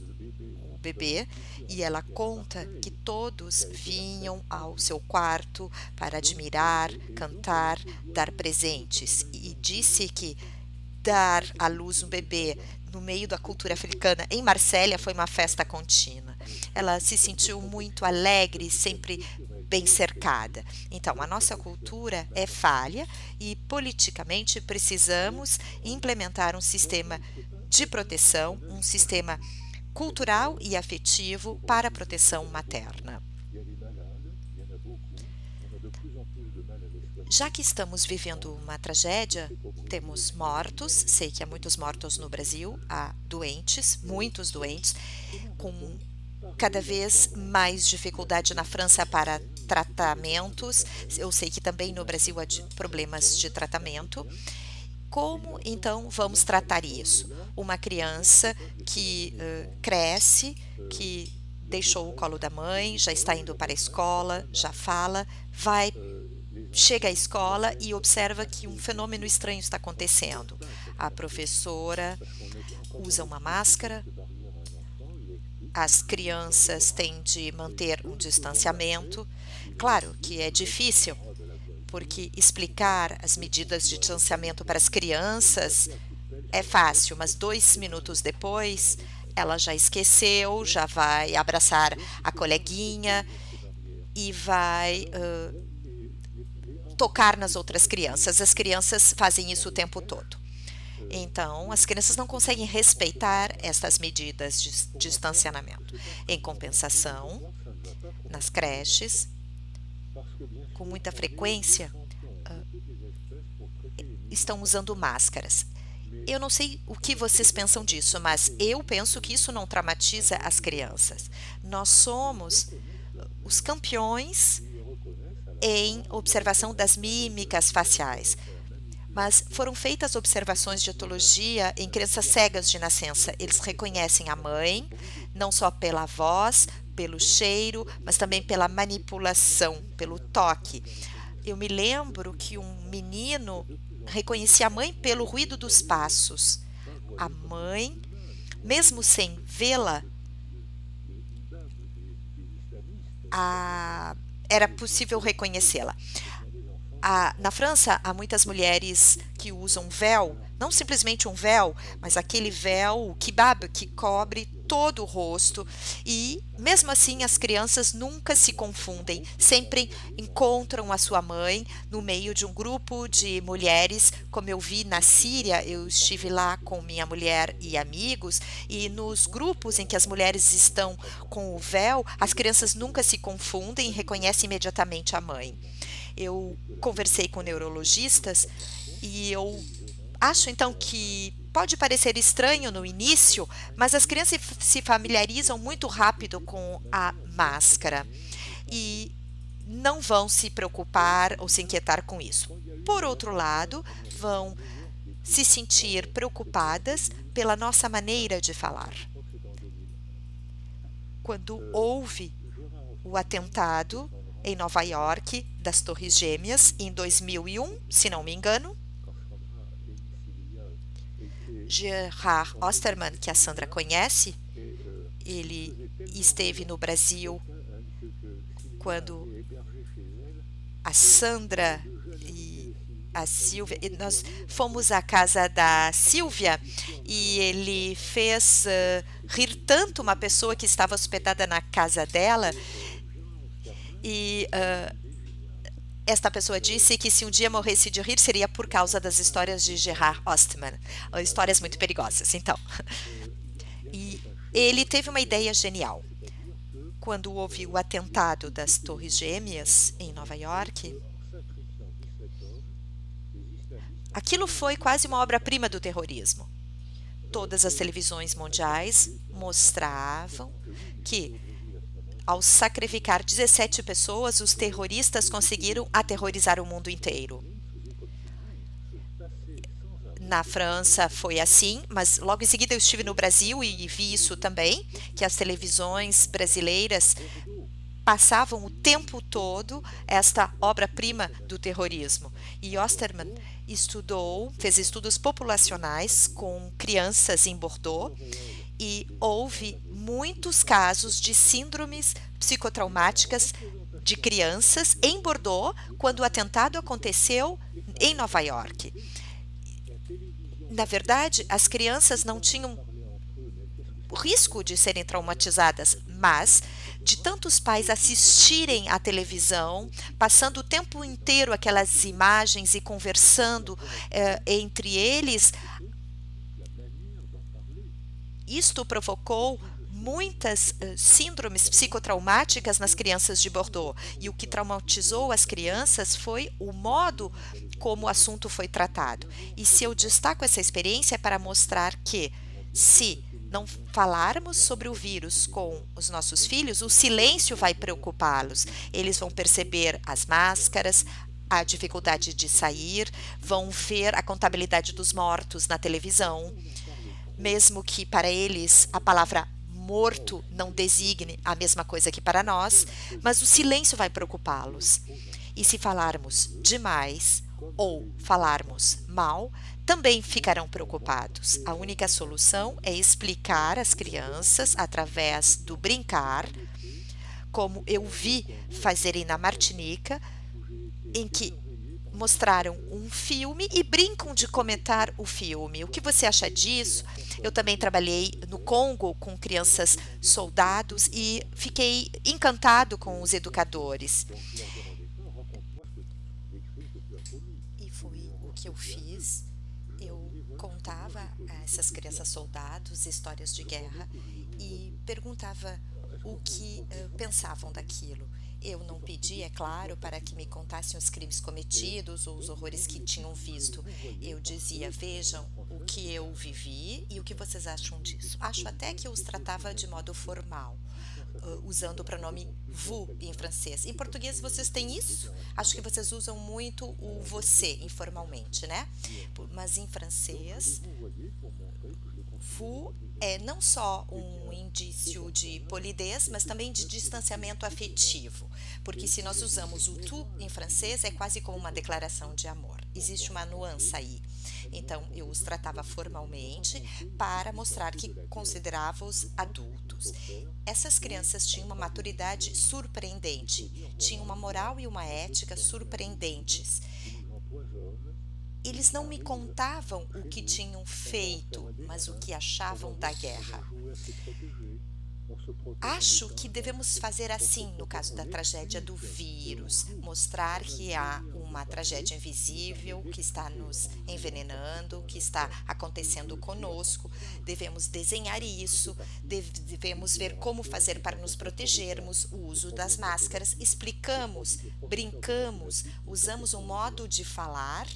o bebê e ela conta que todos vinham ao seu quarto para admirar, cantar, dar presentes, e disse que dar à luz um bebê no meio da cultura africana em Marsella foi uma festa contínua. Ela se sentiu muito alegre, sempre bem cercada. Então, a nossa cultura é falha e politicamente precisamos implementar um sistema de proteção, um sistema cultural e afetivo para a proteção materna. Já que estamos vivendo uma tragédia, temos mortos, sei que há muitos mortos no Brasil, há doentes, muitos doentes, com cada vez mais dificuldade na França para tratamentos. Eu sei que também no Brasil há problemas de tratamento. Como então vamos tratar isso? Uma criança que cresce, que deixou o colo da mãe, já está indo para a escola, já fala, chega à escola e observa que um fenômeno estranho está acontecendo. A professora usa uma máscara, as crianças têm de manter um distanciamento. Claro que é difícil, porque explicar as medidas de distanciamento para as crianças é fácil, mas 2 minutos depois ela já esqueceu, já vai abraçar a coleguinha e vai tocar nas outras crianças. As crianças fazem isso o tempo todo. Então, as crianças não conseguem respeitar essas medidas de distanciamento. Em compensação, nas creches, com muita frequência, estão usando máscaras. Eu não sei o que vocês pensam disso, mas eu penso que isso não traumatiza as crianças. Nós somos os campeões em observação das mímicas faciais. Mas foram feitas observações de etologia em crianças cegas de nascença. Eles reconhecem a mãe, não só pela voz, pelo cheiro, mas também pela manipulação, pelo toque. Eu me lembro que um menino reconhecia a mãe pelo ruído dos passos. A mãe, mesmo sem vê-la, era possível reconhecê-la. Na França, há muitas mulheres que usam véu, não simplesmente um véu, mas aquele véu, o kibab, que cobre todo o rosto. E, mesmo assim, as crianças nunca se confundem, sempre encontram a sua mãe no meio de um grupo de mulheres. Como eu vi na Síria, eu estive lá com minha mulher e amigos, e nos grupos em que as mulheres estão com o véu, as crianças nunca se confundem e reconhecem imediatamente a mãe. Eu conversei com neurologistas e eu acho então que pode parecer estranho no início, mas as crianças se familiarizam muito rápido com a máscara e não vão se preocupar ou se inquietar com isso. Por outro lado, vão se sentir preocupadas pela nossa maneira de falar. Quando houve o atentado em Nova York, das Torres Gêmeas, em 2001, se não me engano, Gerhard Osterman, que a Sandra conhece, ele esteve no Brasil quando a Sandra e a Silvia, nós fomos à casa da Silvia e ele fez rir tanto uma pessoa que estava hospedada na casa dela. E esta pessoa disse que se um dia morresse de rir seria por causa das histórias de Gerhard Ostman, histórias muito perigosas. Então, e ele teve uma ideia genial. Quando houve o atentado das Torres Gêmeas em Nova York, aquilo foi quase uma obra-prima do terrorismo. Todas as televisões mundiais mostravam que, ao sacrificar 17 pessoas, os terroristas conseguiram aterrorizar o mundo inteiro. Na França foi assim, mas logo em seguida eu estive no Brasil e vi isso também, que as televisões brasileiras passavam o tempo todo esta obra-prima do terrorismo. E Osterman fez estudos populacionais com crianças em Bordeaux, e houve muitos casos de síndromes psicotraumáticas de crianças em Bordeaux quando o atentado aconteceu em Nova York. Na verdade, as crianças não tinham o risco de serem traumatizadas, mas de tantos pais assistirem à televisão, passando o tempo inteiro aquelas imagens e conversando entre eles, isto provocou muitas síndromes psicotraumáticas nas crianças de Bordeaux. E o que traumatizou as crianças foi o modo como o assunto foi tratado. E se eu destaco essa experiência é para mostrar que, se não falarmos sobre o vírus com os nossos filhos, o silêncio vai preocupá-los. Eles vão perceber as máscaras, a dificuldade de sair, vão ver a contabilidade dos mortos na televisão, mesmo que para eles a palavra morto não designe a mesma coisa que para nós, mas o silêncio vai preocupá-los. E se falarmos demais ou falarmos mal, também ficarão preocupados. A única solução é explicar às crianças, através do brincar, como eu vi fazerem na Martinica, em que mostraram um filme e brincam de comentar o filme. O que você acha disso? Eu também trabalhei no Congo com crianças soldados e fiquei encantado com os educadores. E foi o que eu fiz. Eu contava a essas crianças soldados histórias de guerra e perguntava o que pensavam daquilo. Eu não pedi, é claro, para que me contassem os crimes cometidos ou os horrores que tinham visto. Eu dizia, vejam o que eu vivi e o que vocês acham disso. Acho até que eu os tratava de modo formal, usando o pronome vous em francês. Em português vocês têm isso? Acho que vocês usam muito o você informalmente, né? Mas em francês, vous é não só um indício de polidez, mas também de distanciamento afetivo, porque se nós usamos o tu em francês é quase como uma declaração de amor. Existe uma nuance aí. Então eu os tratava formalmente para mostrar que considerava-os adultos. Essas crianças tinham uma maturidade surpreendente, tinham uma moral e uma ética surpreendentes. Eles não me contavam o que tinham feito, mas o que achavam da guerra. Acho que devemos fazer assim no caso da tragédia do vírus, mostrar que há uma tragédia invisível que está nos envenenando, que está acontecendo conosco. Devemos desenhar isso, devemos ver como fazer para nos protegermos, o uso das máscaras, explicamos, brincamos, usamos um modo de falar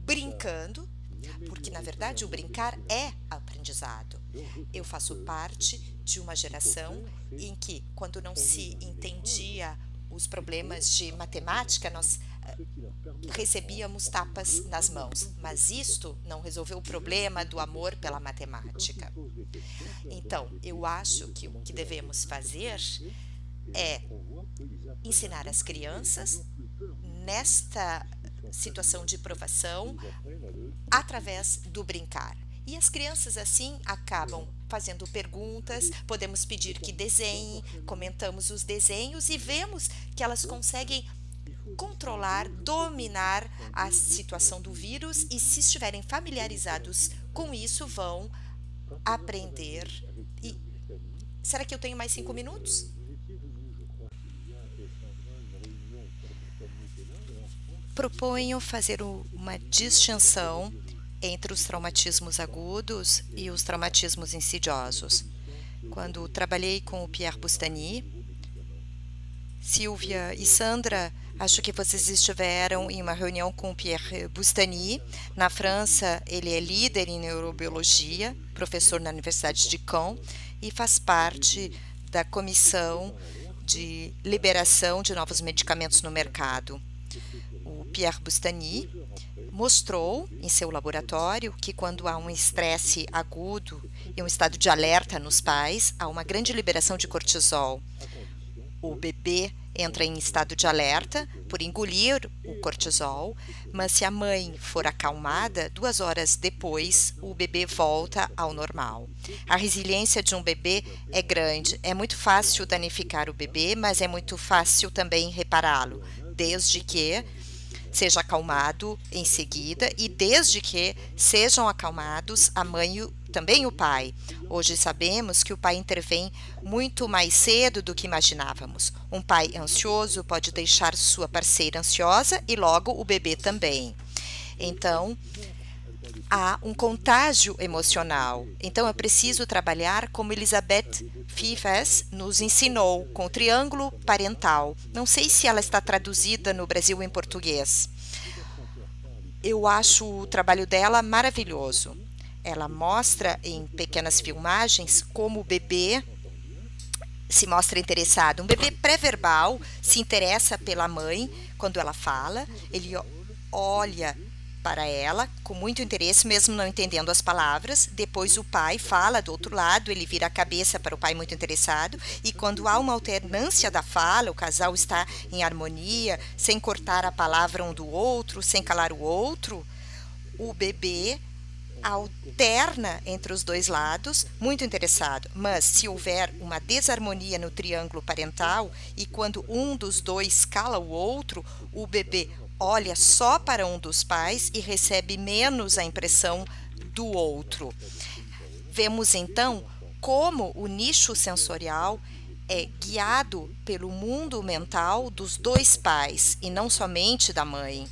brincando, porque na verdade o brincar é aprendizado. Eu faço parte de uma geração em que, quando não se entendia os problemas de matemática, nós recebíamos tapas nas mãos, mas isto não resolveu o problema do amor pela matemática. Então, eu acho que o que devemos fazer é ensinar as crianças nesta situação de provação através do brincar. E as crianças assim acabam fazendo perguntas, podemos pedir que desenhem, comentamos os desenhos e vemos que elas conseguem controlar, dominar a situação do vírus e, se estiverem familiarizados com isso, vão aprender. E será que eu tenho mais 5 minutos? Proponho fazer uma distinção entre os traumatismos agudos e os traumatismos insidiosos. Quando trabalhei com o Pierre Boustany, Silvia e Sandra, acho que vocês estiveram em uma reunião com o Pierre Boustany. Na França, ele é líder em neurobiologia, professor na Universidade de Caen e faz parte da comissão de liberação de novos medicamentos no mercado. O Pierre Boustany mostrou em seu laboratório que, quando há um estresse agudo e um estado de alerta nos pais, há uma grande liberação de cortisol. O bebê entra em estado de alerta por engolir o cortisol, mas se a mãe for acalmada, 2 horas depois o bebê volta ao normal. A resiliência de um bebê é grande, é muito fácil danificar o bebê, mas é muito fácil também repará-lo, desde que seja acalmado em seguida e desde que sejam acalmados a mãe e também o pai. Hoje sabemos que o pai intervém muito mais cedo do que imaginávamos. Um pai ansioso pode deixar sua parceira ansiosa e logo o bebê também. Então, há um contágio emocional. Então, é preciso trabalhar como Elisabeth Fifes nos ensinou, com o triângulo parental. Não sei se ela está traduzida no Brasil em português. Eu acho o trabalho dela maravilhoso. Ela mostra em pequenas filmagens como o bebê se mostra interessado. Um bebê pré-verbal se interessa pela mãe quando ela fala, ele olha para ela com muito interesse, mesmo não entendendo as palavras. Depois o pai fala do outro lado, ele vira a cabeça para o pai muito interessado, e quando há uma alternância da fala, o casal está em harmonia, sem cortar a palavra um do outro, sem calar o outro, o bebê alterna entre os dois lados, muito interessado. Mas se houver uma desarmonia no triângulo parental e quando um dos dois cala o outro, o bebê olha só para um dos pais e recebe menos a impressão do outro. Vemos então como o nicho sensorial é guiado pelo mundo mental dos dois pais e não somente da mãe.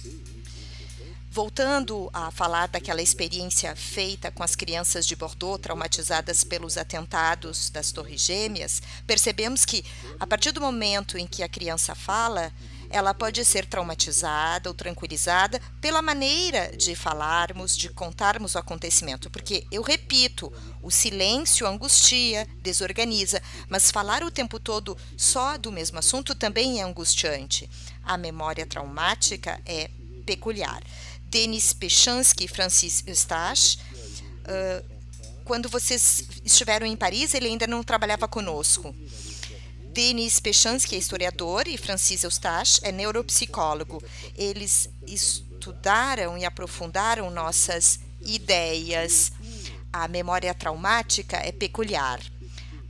Voltando a falar daquela experiência feita com as crianças de Bordeaux traumatizadas pelos atentados das Torres Gêmeas, percebemos que, a partir do momento em que a criança fala, ela pode ser traumatizada ou tranquilizada pela maneira de falarmos, de contarmos o acontecimento, porque, eu repito, o silêncio angustia, desorganiza, mas falar o tempo todo só do mesmo assunto também é angustiante. A memória traumática é peculiar. Denis Pechansky e Francis Eustache, quando vocês estiveram em Paris, ele ainda não trabalhava conosco. Denis Pechansky é historiador e Francis Eustache é neuropsicólogo. Eles estudaram e aprofundaram nossas ideias. A memória traumática é peculiar.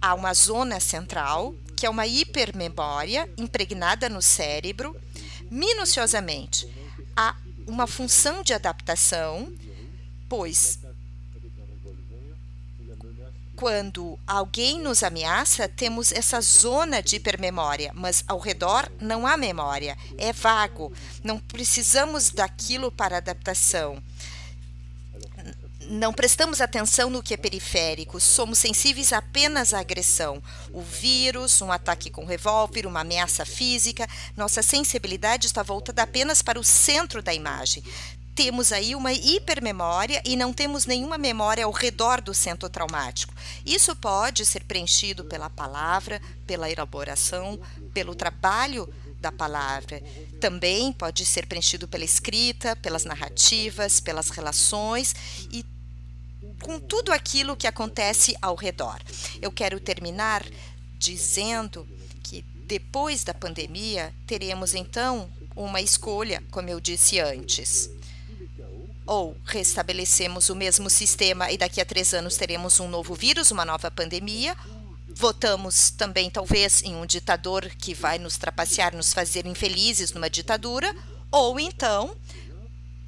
Há uma zona central, que é uma hipermemória impregnada no cérebro, minuciosamente. Há uma função de adaptação, pois quando alguém nos ameaça, temos essa zona de hipermemória, mas ao redor não há memória, é vago, não precisamos daquilo para adaptação. Não prestamos atenção no que é periférico, somos sensíveis apenas à agressão. O vírus, um ataque com revólver, uma ameaça física, nossa sensibilidade está voltada apenas para o centro da imagem. Temos aí uma hipermemória e não temos nenhuma memória ao redor do centro traumático. Isso pode ser preenchido pela palavra, pela elaboração, pelo trabalho da palavra. Também pode ser preenchido pela escrita, pelas narrativas, pelas relações e com tudo aquilo que acontece ao redor. Eu quero terminar dizendo que depois da pandemia teremos então uma escolha, como eu disse antes. Ou restabelecemos o mesmo sistema e daqui a 3 anos teremos um novo vírus, uma nova pandemia. Votamos também, talvez, em um ditador que vai nos trapacear, nos fazer infelizes numa ditadura. Ou então,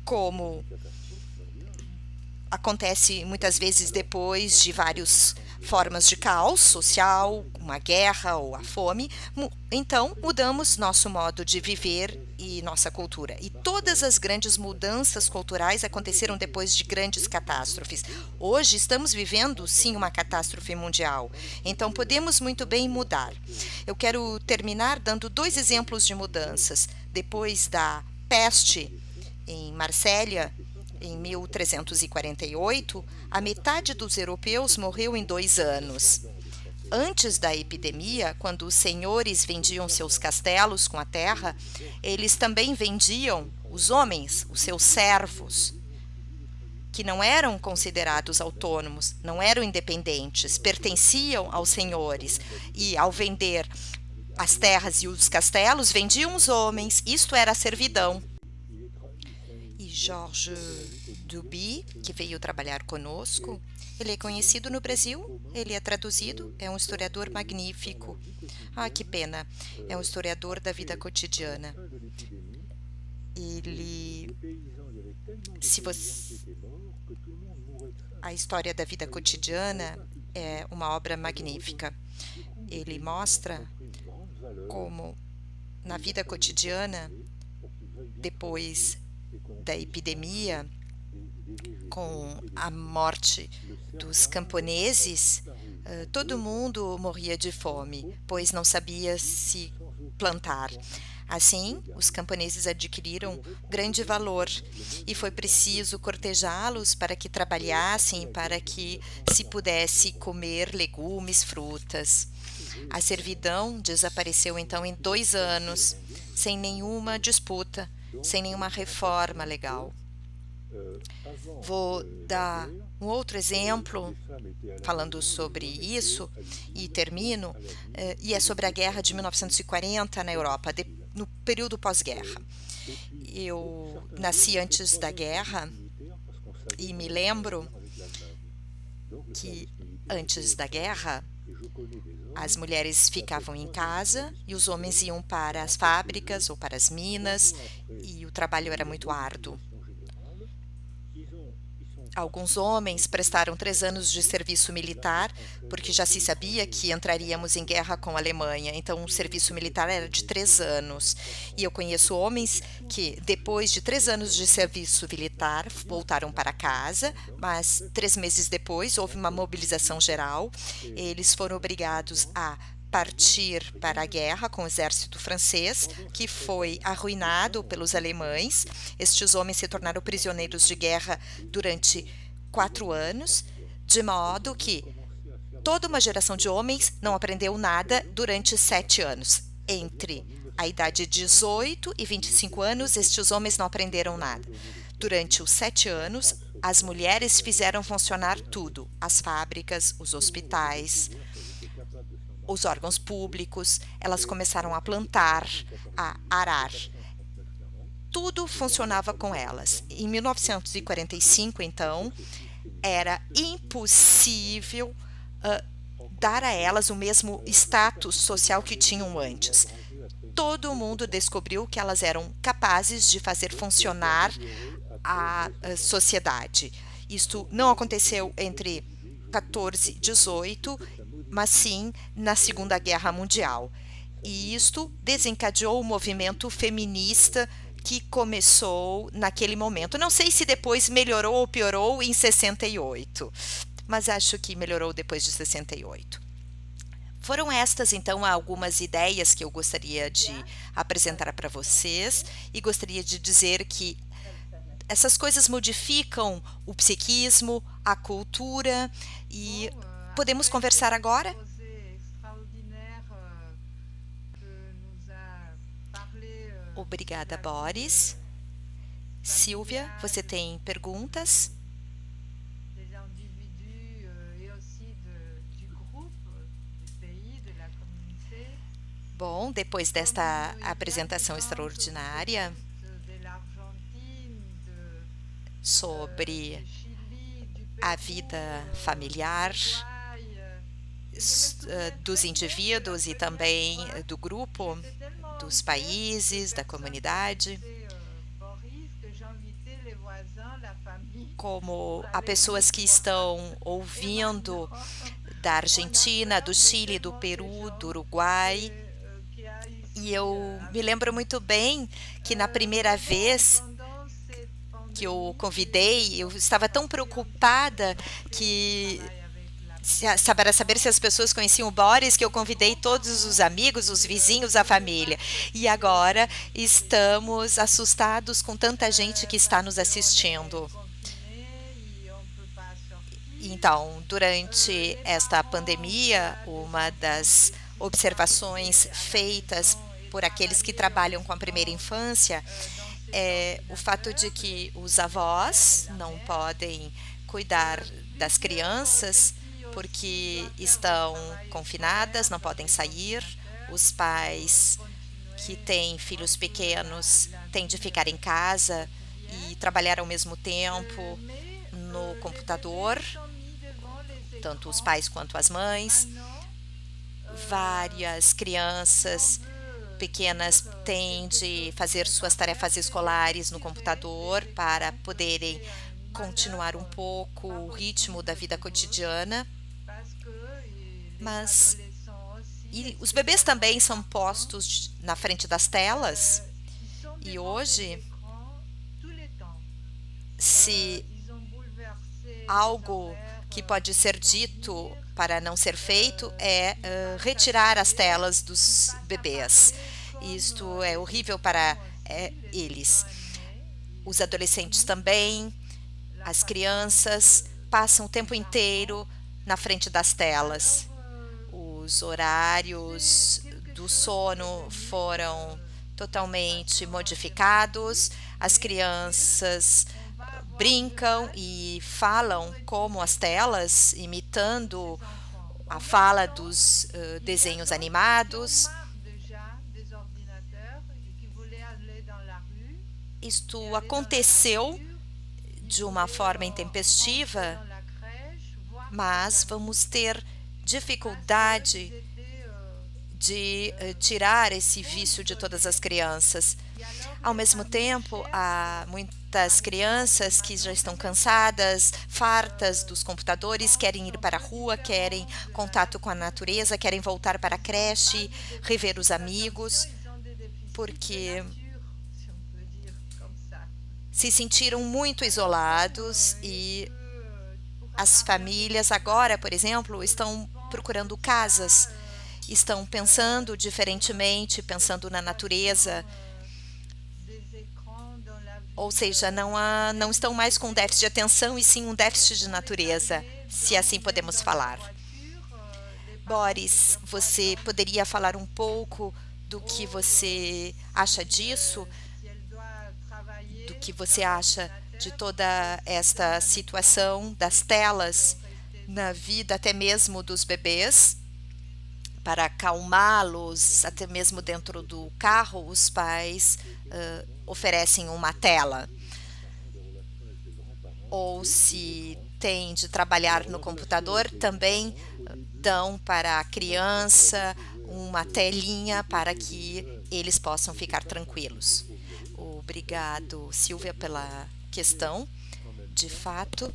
como acontece muitas vezes depois de várias formas de caos social, uma guerra ou a fome, então mudamos nosso modo de viver e nossa cultura. E todas as grandes mudanças culturais aconteceram depois de grandes catástrofes. Hoje estamos vivendo, sim, uma catástrofe mundial. Então podemos muito bem mudar. Eu quero terminar dando 2 exemplos de mudanças. Depois da peste em Marsella, em 1348, a metade dos europeus morreu em 2 anos. Antes da epidemia, quando os senhores vendiam seus castelos com a terra, eles também vendiam os homens, os seus servos, que não eram considerados autônomos, não eram independentes, pertenciam aos senhores. E ao vender as terras e os castelos, vendiam os homens, isto era a servidão. Georges Duby, que veio trabalhar conosco, ele é conhecido no Brasil, ele é traduzido, é um historiador magnífico. Que pena, é um historiador da vida cotidiana. A história da vida cotidiana é uma obra magnífica. Ele mostra como, na vida cotidiana, depois da epidemia, com a morte dos camponeses, todo mundo morria de fome, pois não sabia se plantar. Assim, os camponeses adquiriram grande valor e foi preciso cortejá-los para que trabalhassem, para que se pudesse comer legumes, frutas. A servidão desapareceu então em 2 anos, sem nenhuma disputa, sem nenhuma reforma legal. Vou dar um outro exemplo falando sobre isso e termino, e é sobre a guerra de 1940 na Europa, no período pós-guerra. Eu nasci antes da guerra e me lembro que antes da guerra as mulheres ficavam em casa e os homens iam para as fábricas ou para as minas e o trabalho era muito árduo. Alguns homens prestaram 3 anos de serviço militar, porque já se sabia que entraríamos em guerra com a Alemanha, então o serviço militar era de 3 anos. E eu conheço homens que, depois de 3 anos de serviço militar, voltaram para casa, mas 3 meses depois houve uma mobilização geral, eles foram obrigados a partir para a guerra com o exército francês, que foi arruinado pelos alemães. Estes homens se tornaram prisioneiros de guerra durante 4 anos, de modo que toda uma geração de homens não aprendeu nada durante 7 anos. Entre a idade de 18 e 25 anos, estes homens não aprenderam nada. Durante os 7 anos, as mulheres fizeram funcionar tudo: as fábricas, os hospitais, os órgãos públicos. Elas começaram a plantar, a arar. Tudo funcionava com elas. Em 1945, então, era impossível dar a elas o mesmo status social que tinham antes. Todo mundo descobriu que elas eram capazes de fazer funcionar a sociedade. Isto não aconteceu entre 14 e 18, mas sim na Segunda Guerra Mundial. E isto desencadeou o movimento feminista que começou naquele momento. Não sei se depois melhorou ou piorou em 68, mas acho que melhorou depois de 68. Foram estas, então, algumas ideias que eu gostaria de apresentar para vocês, e gostaria de dizer que essas coisas modificam o psiquismo, a cultura, e podemos conversar agora? Obrigada, Boris. Silvia, você tem perguntas? Bom, depois desta apresentação extraordinária sobre a vida familiar dos indivíduos e também do grupo, dos países, da comunidade, como há pessoas que estão ouvindo da Argentina, do Chile, do Peru, do Uruguai. E eu me lembro muito bem que na primeira vez que eu convidei, eu estava tão preocupada que para saber se as pessoas conheciam o Boris, que eu convidei todos os amigos, os vizinhos, a família. E agora estamos assustados com tanta gente que está nos assistindo. Então, durante esta pandemia, uma das observações feitas por aqueles que trabalham com a primeira infância é o fato de que os avós não podem cuidar das crianças porque estão confinadas, não podem sair. Os pais que têm filhos pequenos têm de ficar em casa e trabalhar ao mesmo tempo no computador, tanto os pais quanto as mães. Várias crianças pequenas têm de fazer suas tarefas escolares no computador para poderem continuar um pouco o ritmo da vida cotidiana. Mas os bebês também são postos na frente das telas. E hoje, se algo que pode ser dito para não ser feito é retirar as telas dos bebês. Isto é horrível para eles. Os adolescentes também, as crianças passam o tempo inteiro na frente das telas. Os horários do sono foram totalmente modificados. As crianças brincam e falam como as telas, imitando a fala dos desenhos animados. Isto aconteceu de uma forma intempestiva, mas vamos ter dificuldade de tirar esse vício de todas as crianças. Ao mesmo tempo, há muitas crianças que já estão cansadas, fartas dos computadores, querem ir para a rua, querem contato com a natureza, querem voltar para a creche, rever os amigos, porque se sentiram muito isolados e as famílias agora, por exemplo, estão procurando casas estão pensando diferentemente, pensando na natureza, ou seja, não estão mais com déficit de atenção e sim um déficit de natureza, se assim podemos falar. Boris, você poderia falar um pouco do que você acha disso, do que você acha de toda esta situação das telas na vida até mesmo dos bebês? Para acalmá-los, até mesmo dentro do carro, os pais oferecem uma tela. Ou se tem de trabalhar no computador, também dão para a criança uma telinha para que eles possam ficar tranquilos. Obrigado, Silvia, pela questão. De fato,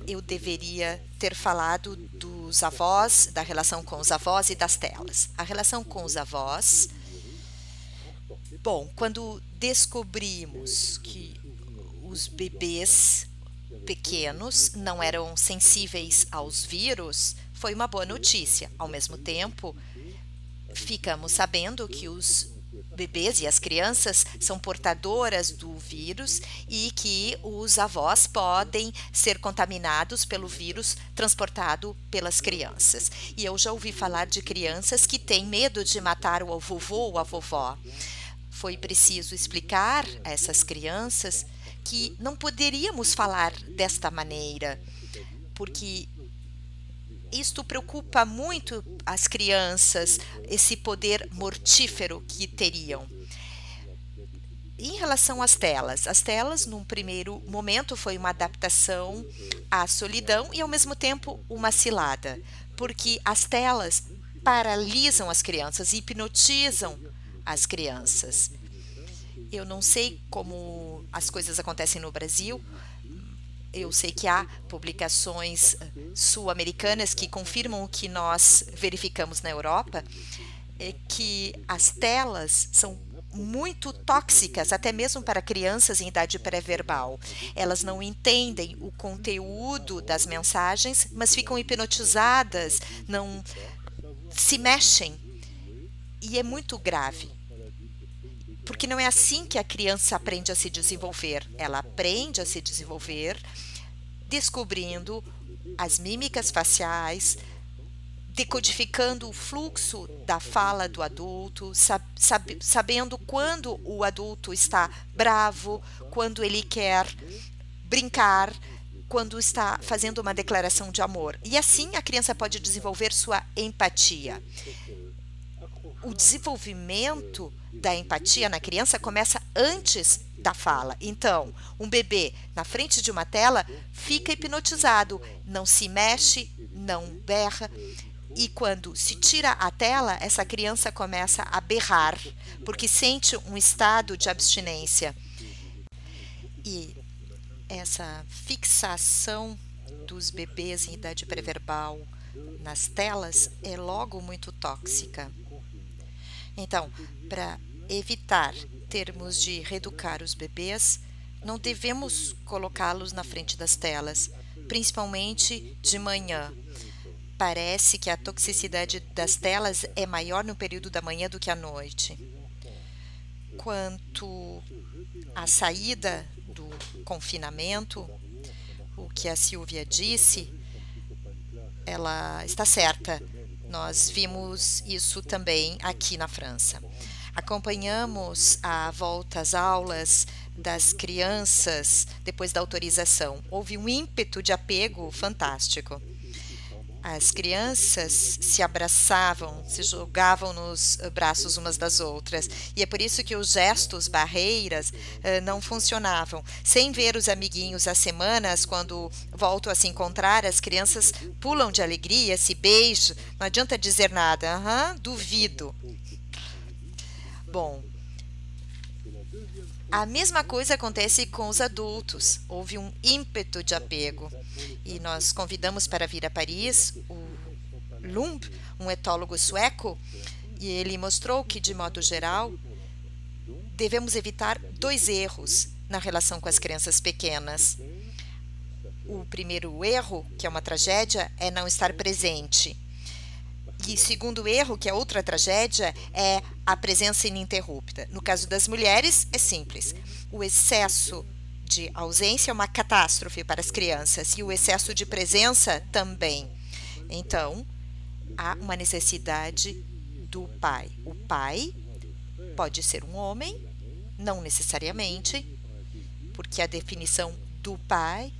eu deveria ter falado dos avós, da relação com os avós e das telas. A relação com os avós, bom, quando descobrimos que os bebês pequenos não eram sensíveis aos vírus, foi uma boa notícia. Ao mesmo tempo, ficamos sabendo que os bebês e as crianças são portadoras do vírus e que os avós podem ser contaminados pelo vírus transportado pelas crianças. E eu já ouvi falar de crianças que têm medo de matar o vovô ou a vovó. Foi preciso explicar a essas crianças que não poderíamos falar desta maneira, porque isto preocupa muito as crianças, esse poder mortífero que teriam. Em relação às telas, num primeiro momento, foi uma adaptação à solidão e, ao mesmo tempo, uma cilada, porque as telas paralisam as crianças, hipnotizam as crianças. Eu não sei como as coisas acontecem no Brasil. Eu sei que há publicações sul-americanas que confirmam o que nós verificamos na Europa, que as telas são muito tóxicas, até mesmo para crianças em idade pré-verbal. Elas não entendem o conteúdo das mensagens, mas ficam hipnotizadas, não se mexem. E é muito grave, porque não é assim que a criança aprende a se desenvolver. Ela aprende a se desenvolver descobrindo as mímicas faciais, decodificando o fluxo da fala do adulto, sabendo quando o adulto está bravo, quando ele quer brincar, quando está fazendo uma declaração de amor. E assim a criança pode desenvolver sua empatia. O desenvolvimento da empatia na criança começa antes da fala. Então, um bebê na frente de uma tela fica hipnotizado, não se mexe, não berra. E quando se tira a tela, essa criança começa a berrar, porque sente um estado de abstinência. E essa fixação dos bebês em idade pré-verbal nas telas é logo muito tóxica. Então, para evitar termos de reeducar os bebês, não devemos colocá-los na frente das telas, principalmente de manhã. Parece que a toxicidade das telas é maior no período da manhã do que à noite. Quanto à saída do confinamento, o que a Silvia disse, ela está certa. Nós vimos isso também aqui na França. Acompanhamos a volta às aulas das crianças depois da autorização. Houve um ímpeto de apego fantástico. As crianças se abraçavam, se jogavam nos braços umas das outras. E é por isso que os gestos, barreiras, não funcionavam. Sem ver os amiguinhos há semanas, quando voltam a se encontrar, as crianças pulam de alegria, se beijam. Não adianta dizer nada. Duvido. Bom, a mesma coisa acontece com os adultos. Houve um ímpeto de apego. E nós convidamos para vir a Paris o Lumb, um etólogo sueco, e ele mostrou que, de modo geral, devemos evitar 2 erros na relação com as crianças pequenas. O primeiro erro, que é uma tragédia, é não estar presente. E segundo erro, que é outra tragédia, é a presença ininterrupta. No caso das mulheres, é simples. O excesso de ausência é uma catástrofe para as crianças e o excesso de presença também. Então, há uma necessidade do pai. O pai pode ser um homem, não necessariamente, porque a definição do pai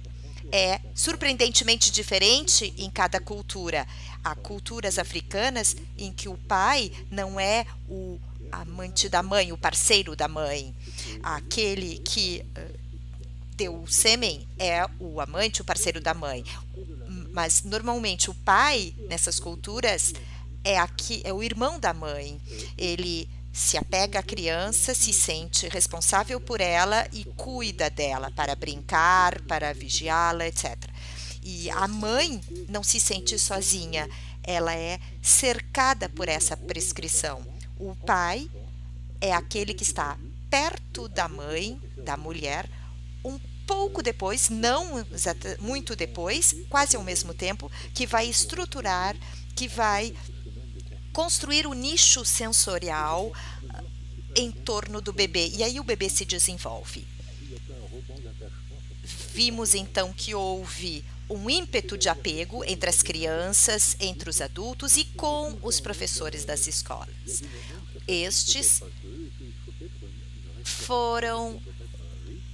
é surpreendentemente diferente em cada cultura. Há culturas africanas em que o pai não é o amante da mãe, o parceiro da mãe. Aquele que deu o sêmen é o amante, o parceiro da mãe. Mas normalmente o pai nessas culturas é o irmão da mãe. Ele se apega à criança, se sente responsável por ela e cuida dela para brincar, para vigiá-la, etc. E a mãe não se sente sozinha, ela é cercada por essa prescrição. O pai é aquele que está perto da mãe, da mulher, um pouco depois, não muito depois, quase ao mesmo tempo, que vai estruturar, que vai construir o nicho sensorial em torno do bebê, e aí o bebê se desenvolve. Vimos então que houve um ímpeto de apego entre as crianças, entre os adultos e com os professores das escolas. Estes foram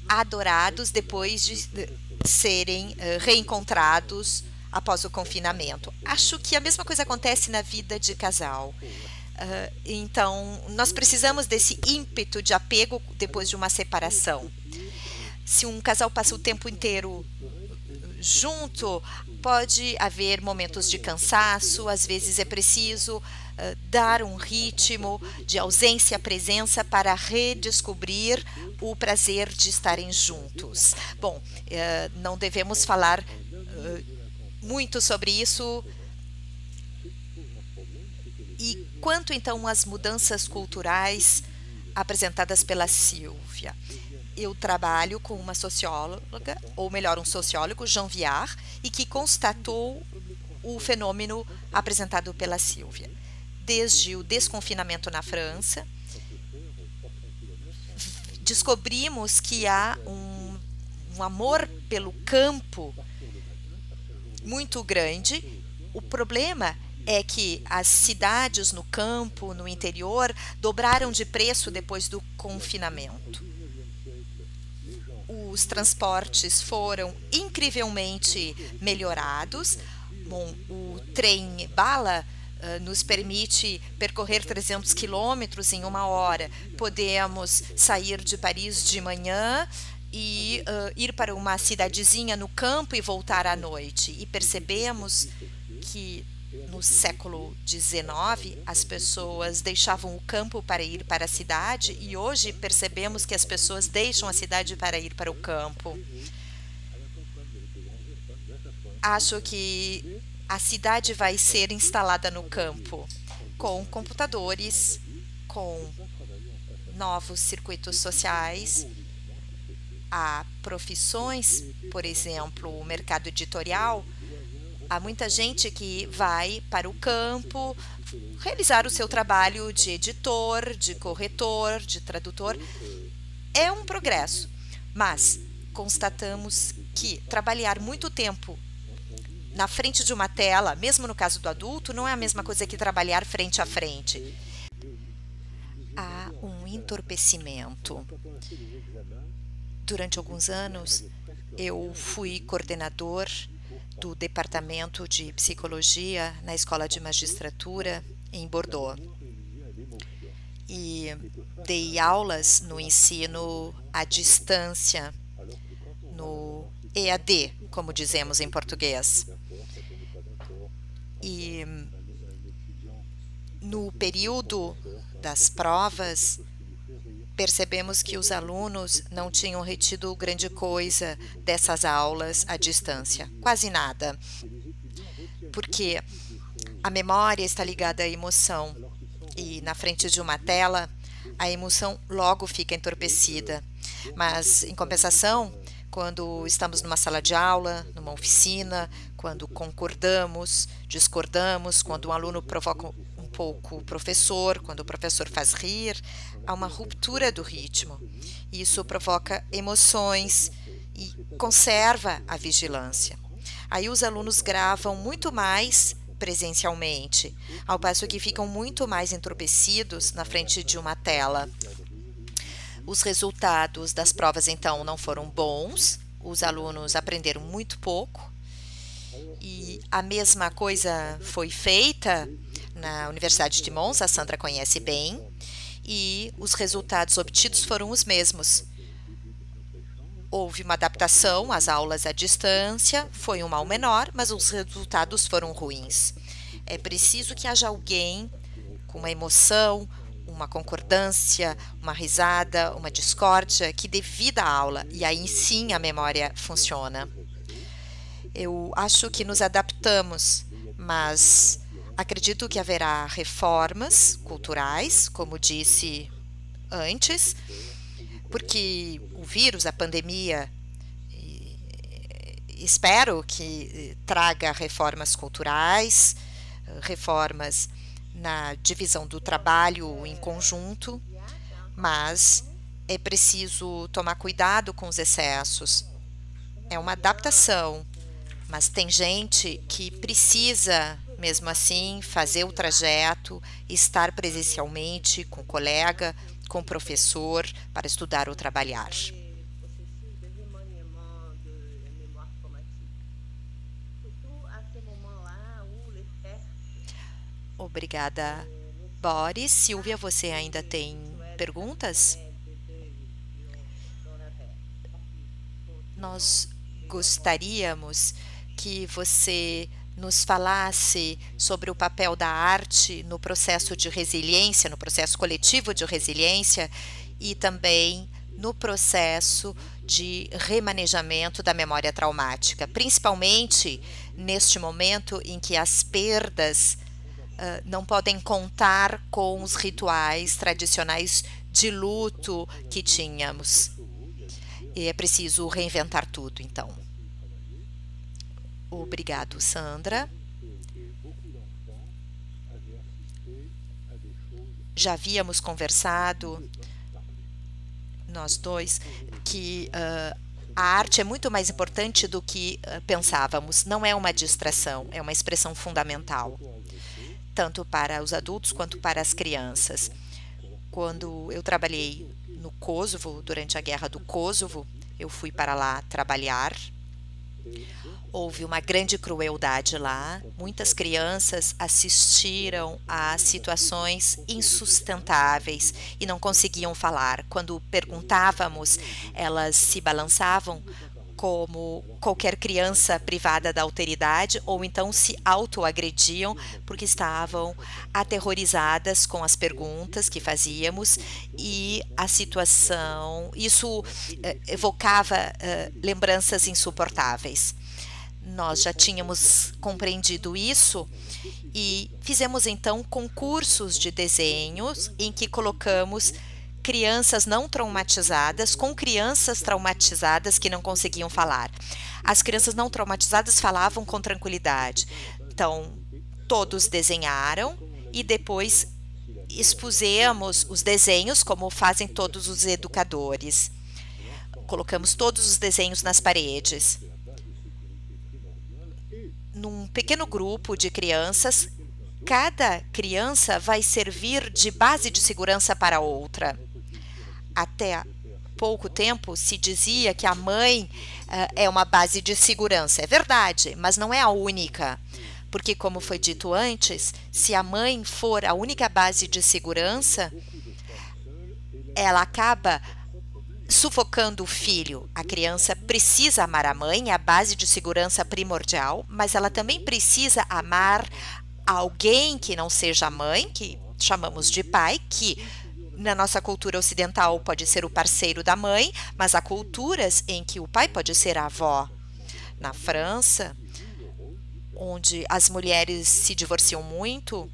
adorados depois de serem reencontrados após o confinamento. Acho que a mesma coisa acontece na vida de casal. Então, nós precisamos desse ímpeto de apego depois de uma separação. Se um casal passa o tempo inteiro junto, pode haver momentos de cansaço, às vezes é preciso dar um ritmo de ausência à presença para redescobrir o prazer de estarem juntos. Bom, não devemos falar muito sobre isso. E quanto então às mudanças culturais apresentadas pela Silvia? Eu trabalho com uma socióloga, ou melhor, um sociólogo, Jean Viard, e que constatou o fenômeno apresentado pela Silvia. Desde o desconfinamento na França, descobrimos que há um amor pelo campo muito grande. O problema é que as cidades no campo, no interior, dobraram de preço depois do confinamento. Os transportes foram incrivelmente melhorados. Bom, o trem bala nos permite percorrer 300 quilômetros em uma hora. Podemos sair de Paris de manhã e ir para uma cidadezinha no campo e voltar à noite. E percebemos que no século XIX as pessoas deixavam o campo para ir para a cidade e hoje percebemos que as pessoas deixam a cidade para ir para o campo. Acho que a cidade vai ser instalada no campo com computadores, com novos circuitos sociais. Há profissões, por exemplo, o mercado editorial. Há muita gente que vai para o campo realizar o seu trabalho de editor, de corretor, de tradutor. É um progresso, mas constatamos que trabalhar muito tempo na frente de uma tela, mesmo no caso do adulto, não é a mesma coisa que trabalhar frente a frente. Há um entorpecimento. Durante alguns anos, eu fui coordenador do Departamento de Psicologia na Escola de Magistratura em Bordeaux. E dei aulas no ensino à distância, no EAD, como dizemos em português. E no período das provas, percebemos que os alunos não tinham retido grande coisa dessas aulas à distância, quase nada, porque a memória está ligada à emoção e na frente de uma tela a emoção logo fica entorpecida. Mas, em compensação, quando estamos numa sala de aula, numa oficina, quando concordamos, discordamos, quando um aluno provoca um pouco o professor, quando o professor faz rir, há uma ruptura do ritmo. Isso provoca emoções e conserva a vigilância. Aí os alunos gravam muito mais presencialmente, ao passo que ficam muito mais entorpecidos na frente de uma tela. Os resultados das provas, então, não foram bons, os alunos aprenderam muito pouco, e a mesma coisa foi feita na Universidade de Mons, a Sandra conhece bem, e os resultados obtidos foram os mesmos. Houve uma adaptação às aulas à distância, foi um mal menor, mas os resultados foram ruins. É preciso que haja alguém com uma emoção, uma concordância, uma risada, uma discórdia que dê vida à aula, e aí sim a memória funciona. Eu acho que nos adaptamos, mas acredito que haverá reformas culturais, como disse antes, porque o vírus, a pandemia, espero que traga reformas culturais, reformas na divisão do trabalho em conjunto, mas é preciso tomar cuidado com os excessos. É uma adaptação, mas tem gente que precisa, mesmo assim, fazer o trajeto, estar presencialmente com o colega, com o professor, para estudar ou trabalhar. Obrigada, Boris. Silvia, você ainda tem perguntas? Nós gostaríamos que você nos falasse sobre o papel da arte no processo de resiliência, no processo coletivo de resiliência e também no processo de remanejamento da memória traumática, principalmente neste momento em que as perdas não podem contar com os rituais tradicionais de luto que tínhamos. E é preciso reinventar tudo, então. Obrigado, Sandra. Já havíamos conversado, nós dois, que a arte é muito mais importante do que pensávamos. Não é uma distração, é uma expressão fundamental, tanto para os adultos quanto para as crianças. Quando eu trabalhei no Kosovo, durante a guerra do Kosovo, eu fui para lá trabalhar. Houve uma grande crueldade lá. Muitas crianças assistiram a situações insustentáveis e não conseguiam falar. Quando perguntávamos, elas se balançavam como qualquer criança privada da alteridade, ou então se autoagrediam porque estavam aterrorizadas com as perguntas que fazíamos e a situação. Isso evocava lembranças insuportáveis. Nós já tínhamos compreendido isso e fizemos então concursos de desenhos em que colocamos crianças não traumatizadas com crianças traumatizadas que não conseguiam falar. As crianças não traumatizadas falavam com tranquilidade. Então, todos desenharam e depois expusemos os desenhos, como fazem todos os educadores. Colocamos todos os desenhos nas paredes. Num pequeno grupo de crianças, cada criança vai servir de base de segurança para outra. Até pouco tempo se dizia que a mãe é uma base de segurança. É verdade, mas não é a única. Porque, como foi dito antes, se a mãe for a única base de segurança, ela acaba sufocando o filho. A criança precisa amar a mãe, é a base de segurança primordial, mas ela também precisa amar alguém que não seja a mãe, que chamamos de pai, que na nossa cultura ocidental pode ser o parceiro da mãe, mas há culturas em que o pai pode ser a avó. Na França, onde as mulheres se divorciam muito,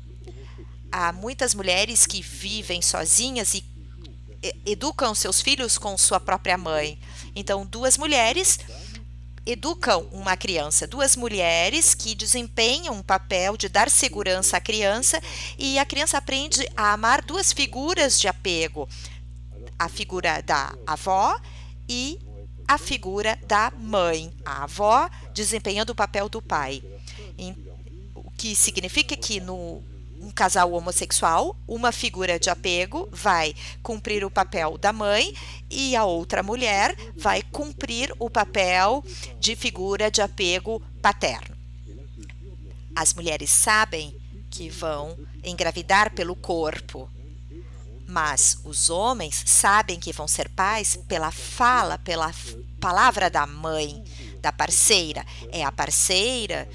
há muitas mulheres que vivem sozinhas e educam seus filhos com sua própria mãe. Então, duas mulheres educam uma criança, duas mulheres que desempenham um papel de dar segurança à criança, e a criança aprende a amar duas figuras de apego, a figura da avó e a figura da mãe, a avó desempenhando o papel do pai. O que significa que no um casal homossexual, uma figura de apego vai cumprir o papel da mãe e a outra mulher vai cumprir o papel de figura de apego paterno. As mulheres sabem que vão engravidar pelo corpo, mas os homens sabem que vão ser pais pela fala, pela palavra da mãe, da parceira. É a parceira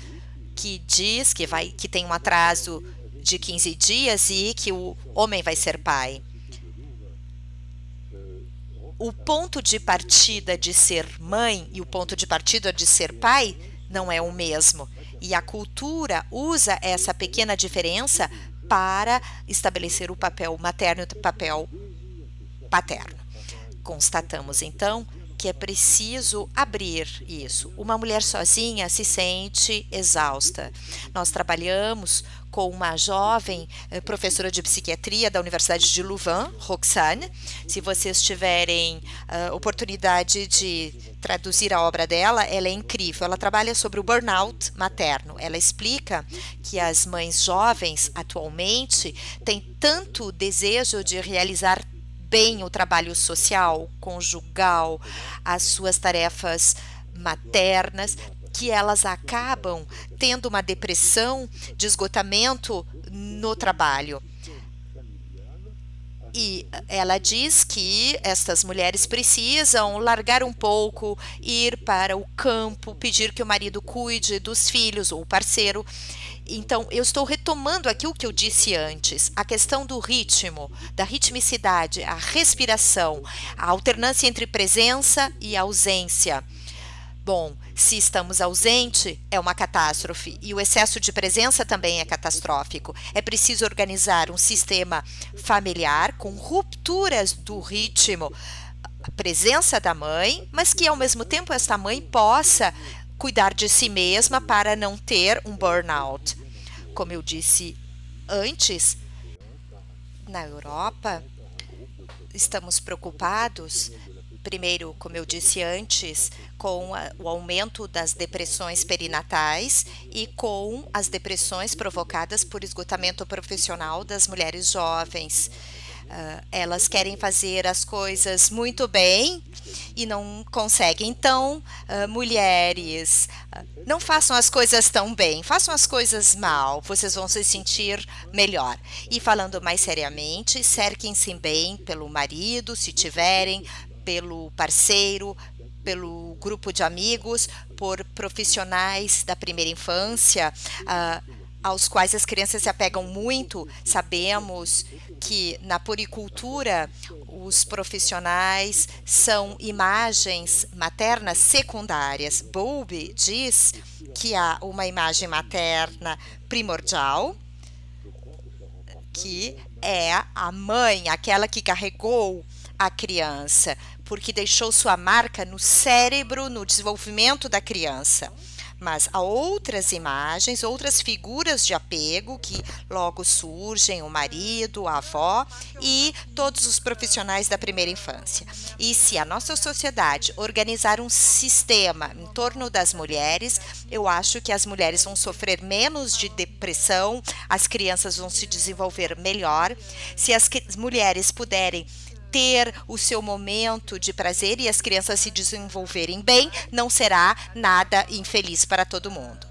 que diz que tem um atraso de 15 dias e que o homem vai ser pai. O ponto de partida de ser mãe e o ponto de partida de ser pai não é o mesmo. E a cultura usa essa pequena diferença para estabelecer o papel materno e o papel paterno. Constatamos, então, que é preciso abrir isso. Uma mulher sozinha se sente exausta. Nós trabalhamos com uma jovem professora de psiquiatria da Universidade de Louvain, Roxane. Se vocês tiverem oportunidade de traduzir a obra dela, ela é incrível. Ela trabalha sobre o burnout materno. Ela explica que as mães jovens, atualmente, têm tanto desejo de realizar bem o trabalho social, conjugal, as suas tarefas maternas, que elas acabam tendo uma depressão de esgotamento no trabalho. E ela diz que estas mulheres precisam largar um pouco, ir para o campo, pedir que o marido cuide dos filhos ou o parceiro. Então, eu estou retomando aqui o que eu disse antes, a questão do ritmo, da ritmicidade, a respiração, a alternância entre presença e ausência. Bom, se estamos ausentes, é uma catástrofe, e o excesso de presença também é catastrófico. É preciso organizar um sistema familiar com rupturas do ritmo, a presença da mãe, mas que ao mesmo tempo esta mãe possa cuidar de si mesma para não ter um burnout. Como eu disse antes, na Europa, estamos preocupados, primeiro, como eu disse antes, com o aumento das depressões perinatais e com as depressões provocadas por esgotamento profissional das mulheres jovens. Elas querem fazer as coisas muito bem e não conseguem. Então, mulheres, não façam as coisas tão bem, façam as coisas mal, vocês vão se sentir melhor. E falando mais seriamente, cerquem-se bem pelo marido, se tiverem, pelo parceiro, pelo grupo de amigos, por profissionais da primeira infância, aos quais as crianças se apegam muito. Sabemos que na puericultura os profissionais são imagens maternas secundárias. Bowlby diz que há uma imagem materna primordial, que é a mãe, aquela que carregou a criança, porque deixou sua marca no cérebro, no desenvolvimento da criança. Mas há outras imagens, outras figuras de apego que logo surgem, o marido, a avó e todos os profissionais da primeira infância. E se a nossa sociedade organizar um sistema em torno das mulheres, eu acho que as mulheres vão sofrer menos de depressão, as crianças vão se desenvolver melhor. Se as mulheres puderem ter o seu momento de prazer e as crianças se desenvolverem bem, não será nada infeliz para todo mundo.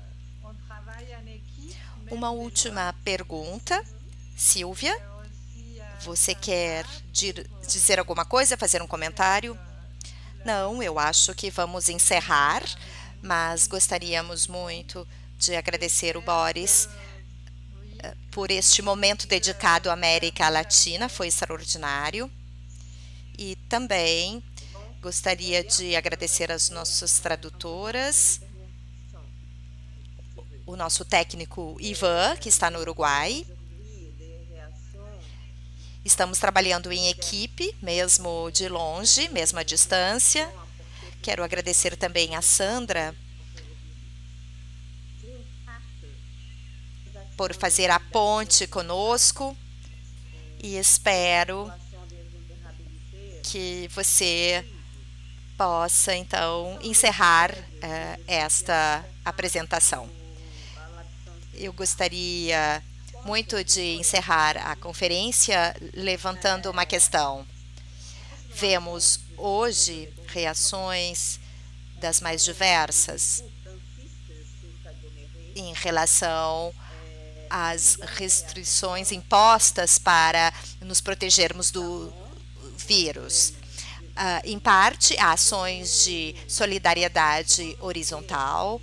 Uma última pergunta, Silvia. Você quer dizer alguma coisa, fazer um comentário? Não, eu acho que vamos encerrar, mas gostaríamos muito de agradecer o Boris por este momento dedicado à América Latina, foi extraordinário. E também gostaria de agradecer às nossas tradutoras, o nosso técnico Ivan, que está no Uruguai. Estamos trabalhando em equipe, mesmo de longe, mesmo à distância. Quero agradecer também a Sandra por fazer a ponte conosco e espero que você possa, então, encerrar esta apresentação. Eu gostaria muito de encerrar a conferência levantando uma questão. Vemos hoje reações das mais diversas em relação às restrições impostas para nos protegermos do vírus. Em parte, ações de solidariedade horizontal.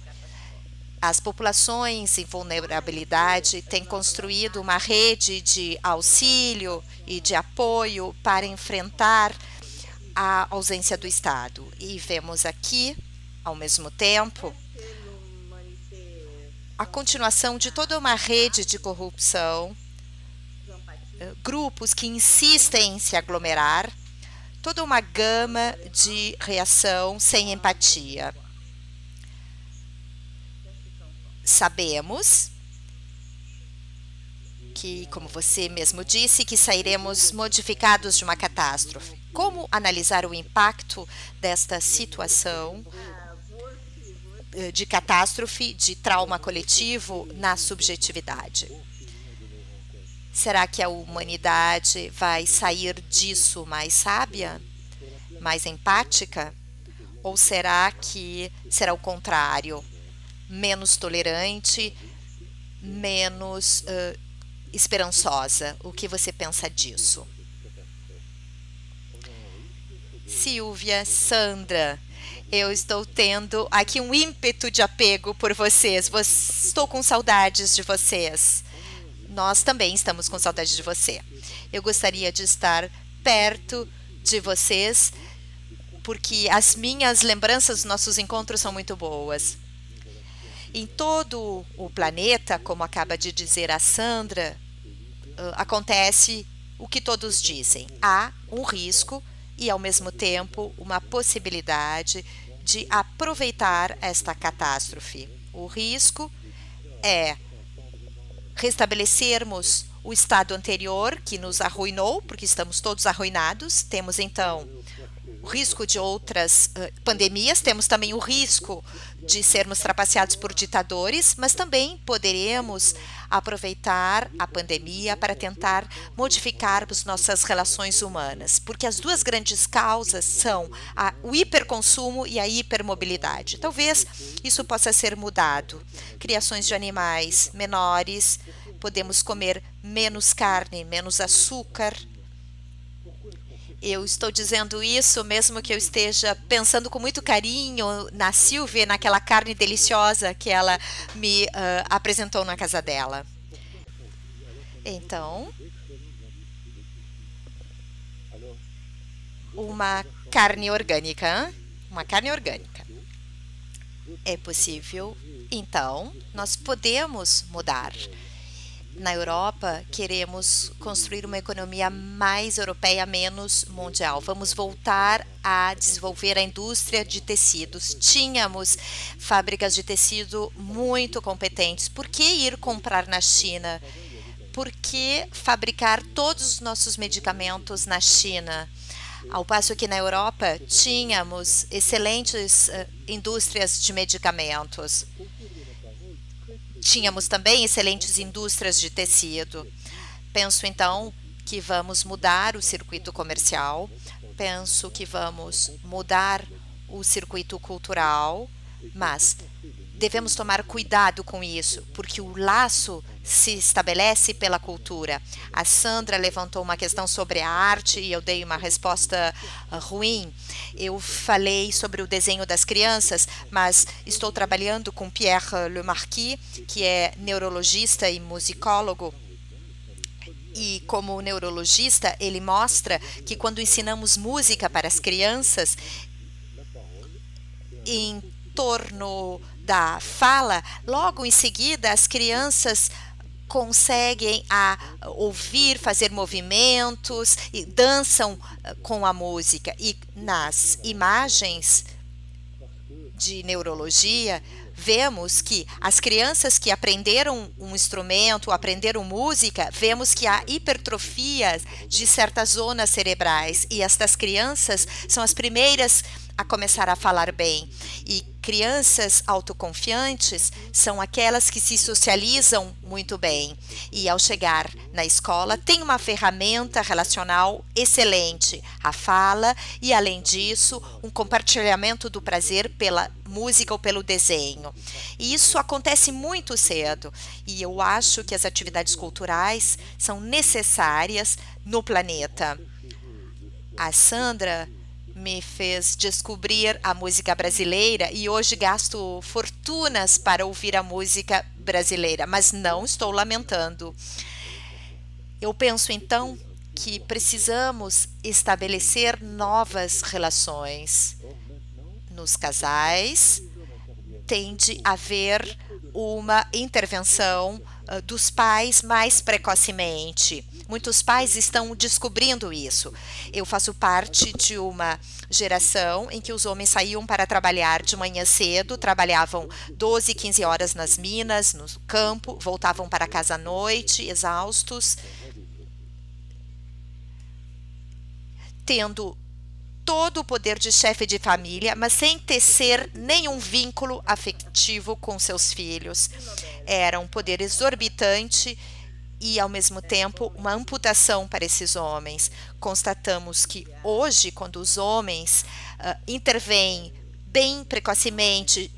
As populações em vulnerabilidade têm construído uma rede de auxílio e de apoio para enfrentar a ausência do Estado. E vemos aqui, ao mesmo tempo, a continuação de toda uma rede de corrupção, grupos que insistem em se aglomerar, toda uma gama de reação sem empatia. Sabemos que, como você mesmo disse, que sairemos modificados de uma catástrofe. Como analisar o impacto desta situação de catástrofe, de trauma coletivo na subjetividade? Será que a humanidade vai sair disso mais sábia, mais empática? Ou será que será o contrário? Menos tolerante, menos esperançosa? O que você pensa disso? Silvia, Sandra, eu estou tendo aqui um ímpeto de apego por vocês. Estou com saudades de vocês. Nós também estamos com saudade de você. Eu gostaria de estar perto de vocês, porque as minhas lembranças dos nossos encontros são muito boas. Em todo o planeta, como acaba de dizer a Sandra, acontece o que todos dizem. Há um risco e, ao mesmo tempo, uma possibilidade de aproveitar esta catástrofe. O risco é restabelecermos o estado anterior que nos arruinou, porque estamos todos arruinados. Temos, então, o risco de outras pandemias, temos também o risco de sermos trapaceados por ditadores, mas também poderemos aproveitar a pandemia para tentar modificar as nossas relações humanas, porque as duas grandes causas são o hiperconsumo e a hipermobilidade. Talvez isso possa ser mudado. Criações de animais menores, podemos comer menos carne, menos açúcar. Eu estou dizendo isso mesmo que eu esteja pensando com muito carinho na Silvia, naquela carne deliciosa que ela me apresentou na casa dela. Então, uma carne orgânica, é possível. Então, nós podemos mudar. Na Europa, queremos construir uma economia mais europeia, menos mundial. Vamos voltar a desenvolver a indústria de tecidos. Tínhamos fábricas de tecido muito competentes. Por que ir comprar na China? Por que fabricar todos os nossos medicamentos na China? Ao passo que na Europa tínhamos excelentes indústrias de medicamentos. Tínhamos também excelentes indústrias de tecido. Penso, então, que vamos mudar o circuito comercial, penso que vamos mudar o circuito cultural, mas devemos tomar cuidado com isso, porque o laço se estabelece pela cultura. A Sandra levantou uma questão sobre a arte e eu dei uma resposta ruim. Eu falei sobre o desenho das crianças, mas estou trabalhando com Pierre Lemarquis, que é neurologista e musicólogo. E como neurologista, ele mostra que quando ensinamos música para as crianças, em torno da fala, logo em seguida as crianças conseguem ouvir, fazer movimentos e dançam com a música. E nas imagens de neurologia, vemos que as crianças que aprenderam um instrumento, aprenderam música, vemos que há hipertrofia de certas zonas cerebrais, e estas crianças são as primeiras a começar a falar bem. E crianças autoconfiantes são aquelas que se socializam muito bem e, ao chegar na escola, tem uma ferramenta relacional excelente, a fala, e, além disso, um compartilhamento do prazer pela música ou pelo desenho. E isso acontece muito cedo, e eu acho que as atividades culturais são necessárias no planeta. A Sandra me fez descobrir a música brasileira e hoje gasto fortunas para ouvir a música brasileira, mas não estou lamentando. Eu penso então que precisamos estabelecer novas relações. Nos casais, tende a haver uma intervenção dos pais mais precocemente. Muitos pais estão descobrindo isso. Eu faço parte de uma geração em que os homens saíam para trabalhar de manhã cedo, trabalhavam 12, 15 horas nas minas, no campo, voltavam para casa à noite, exaustos, tendo todo o poder de chefe de família, mas sem tecer nenhum vínculo afetivo com seus filhos. Era um poder exorbitante e, ao mesmo tempo, uma amputação para esses homens. Constatamos que hoje, quando os homens intervêm bem precocemente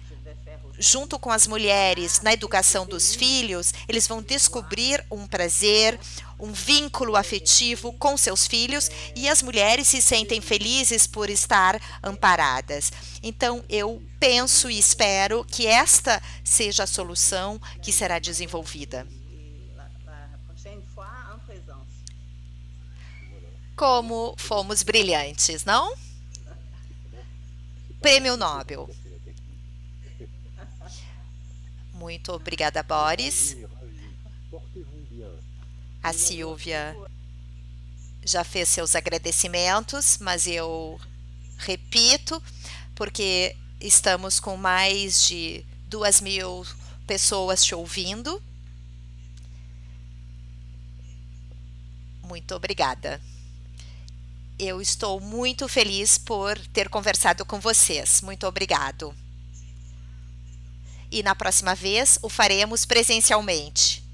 junto com as mulheres na educação dos filhos, eles vão descobrir um prazer, um vínculo afetivo com seus filhos, e as mulheres se sentem felizes por estar amparadas. Então, eu penso e espero que esta seja a solução que será desenvolvida. Como fomos brilhantes, não? Prêmio Nobel. Muito obrigada, Boris. A Silvia já fez seus agradecimentos, mas eu repito, porque estamos com mais de 2.000 pessoas te ouvindo. Muito obrigada. Eu estou muito feliz por ter conversado com vocês. Muito obrigado. E na próxima vez o faremos presencialmente.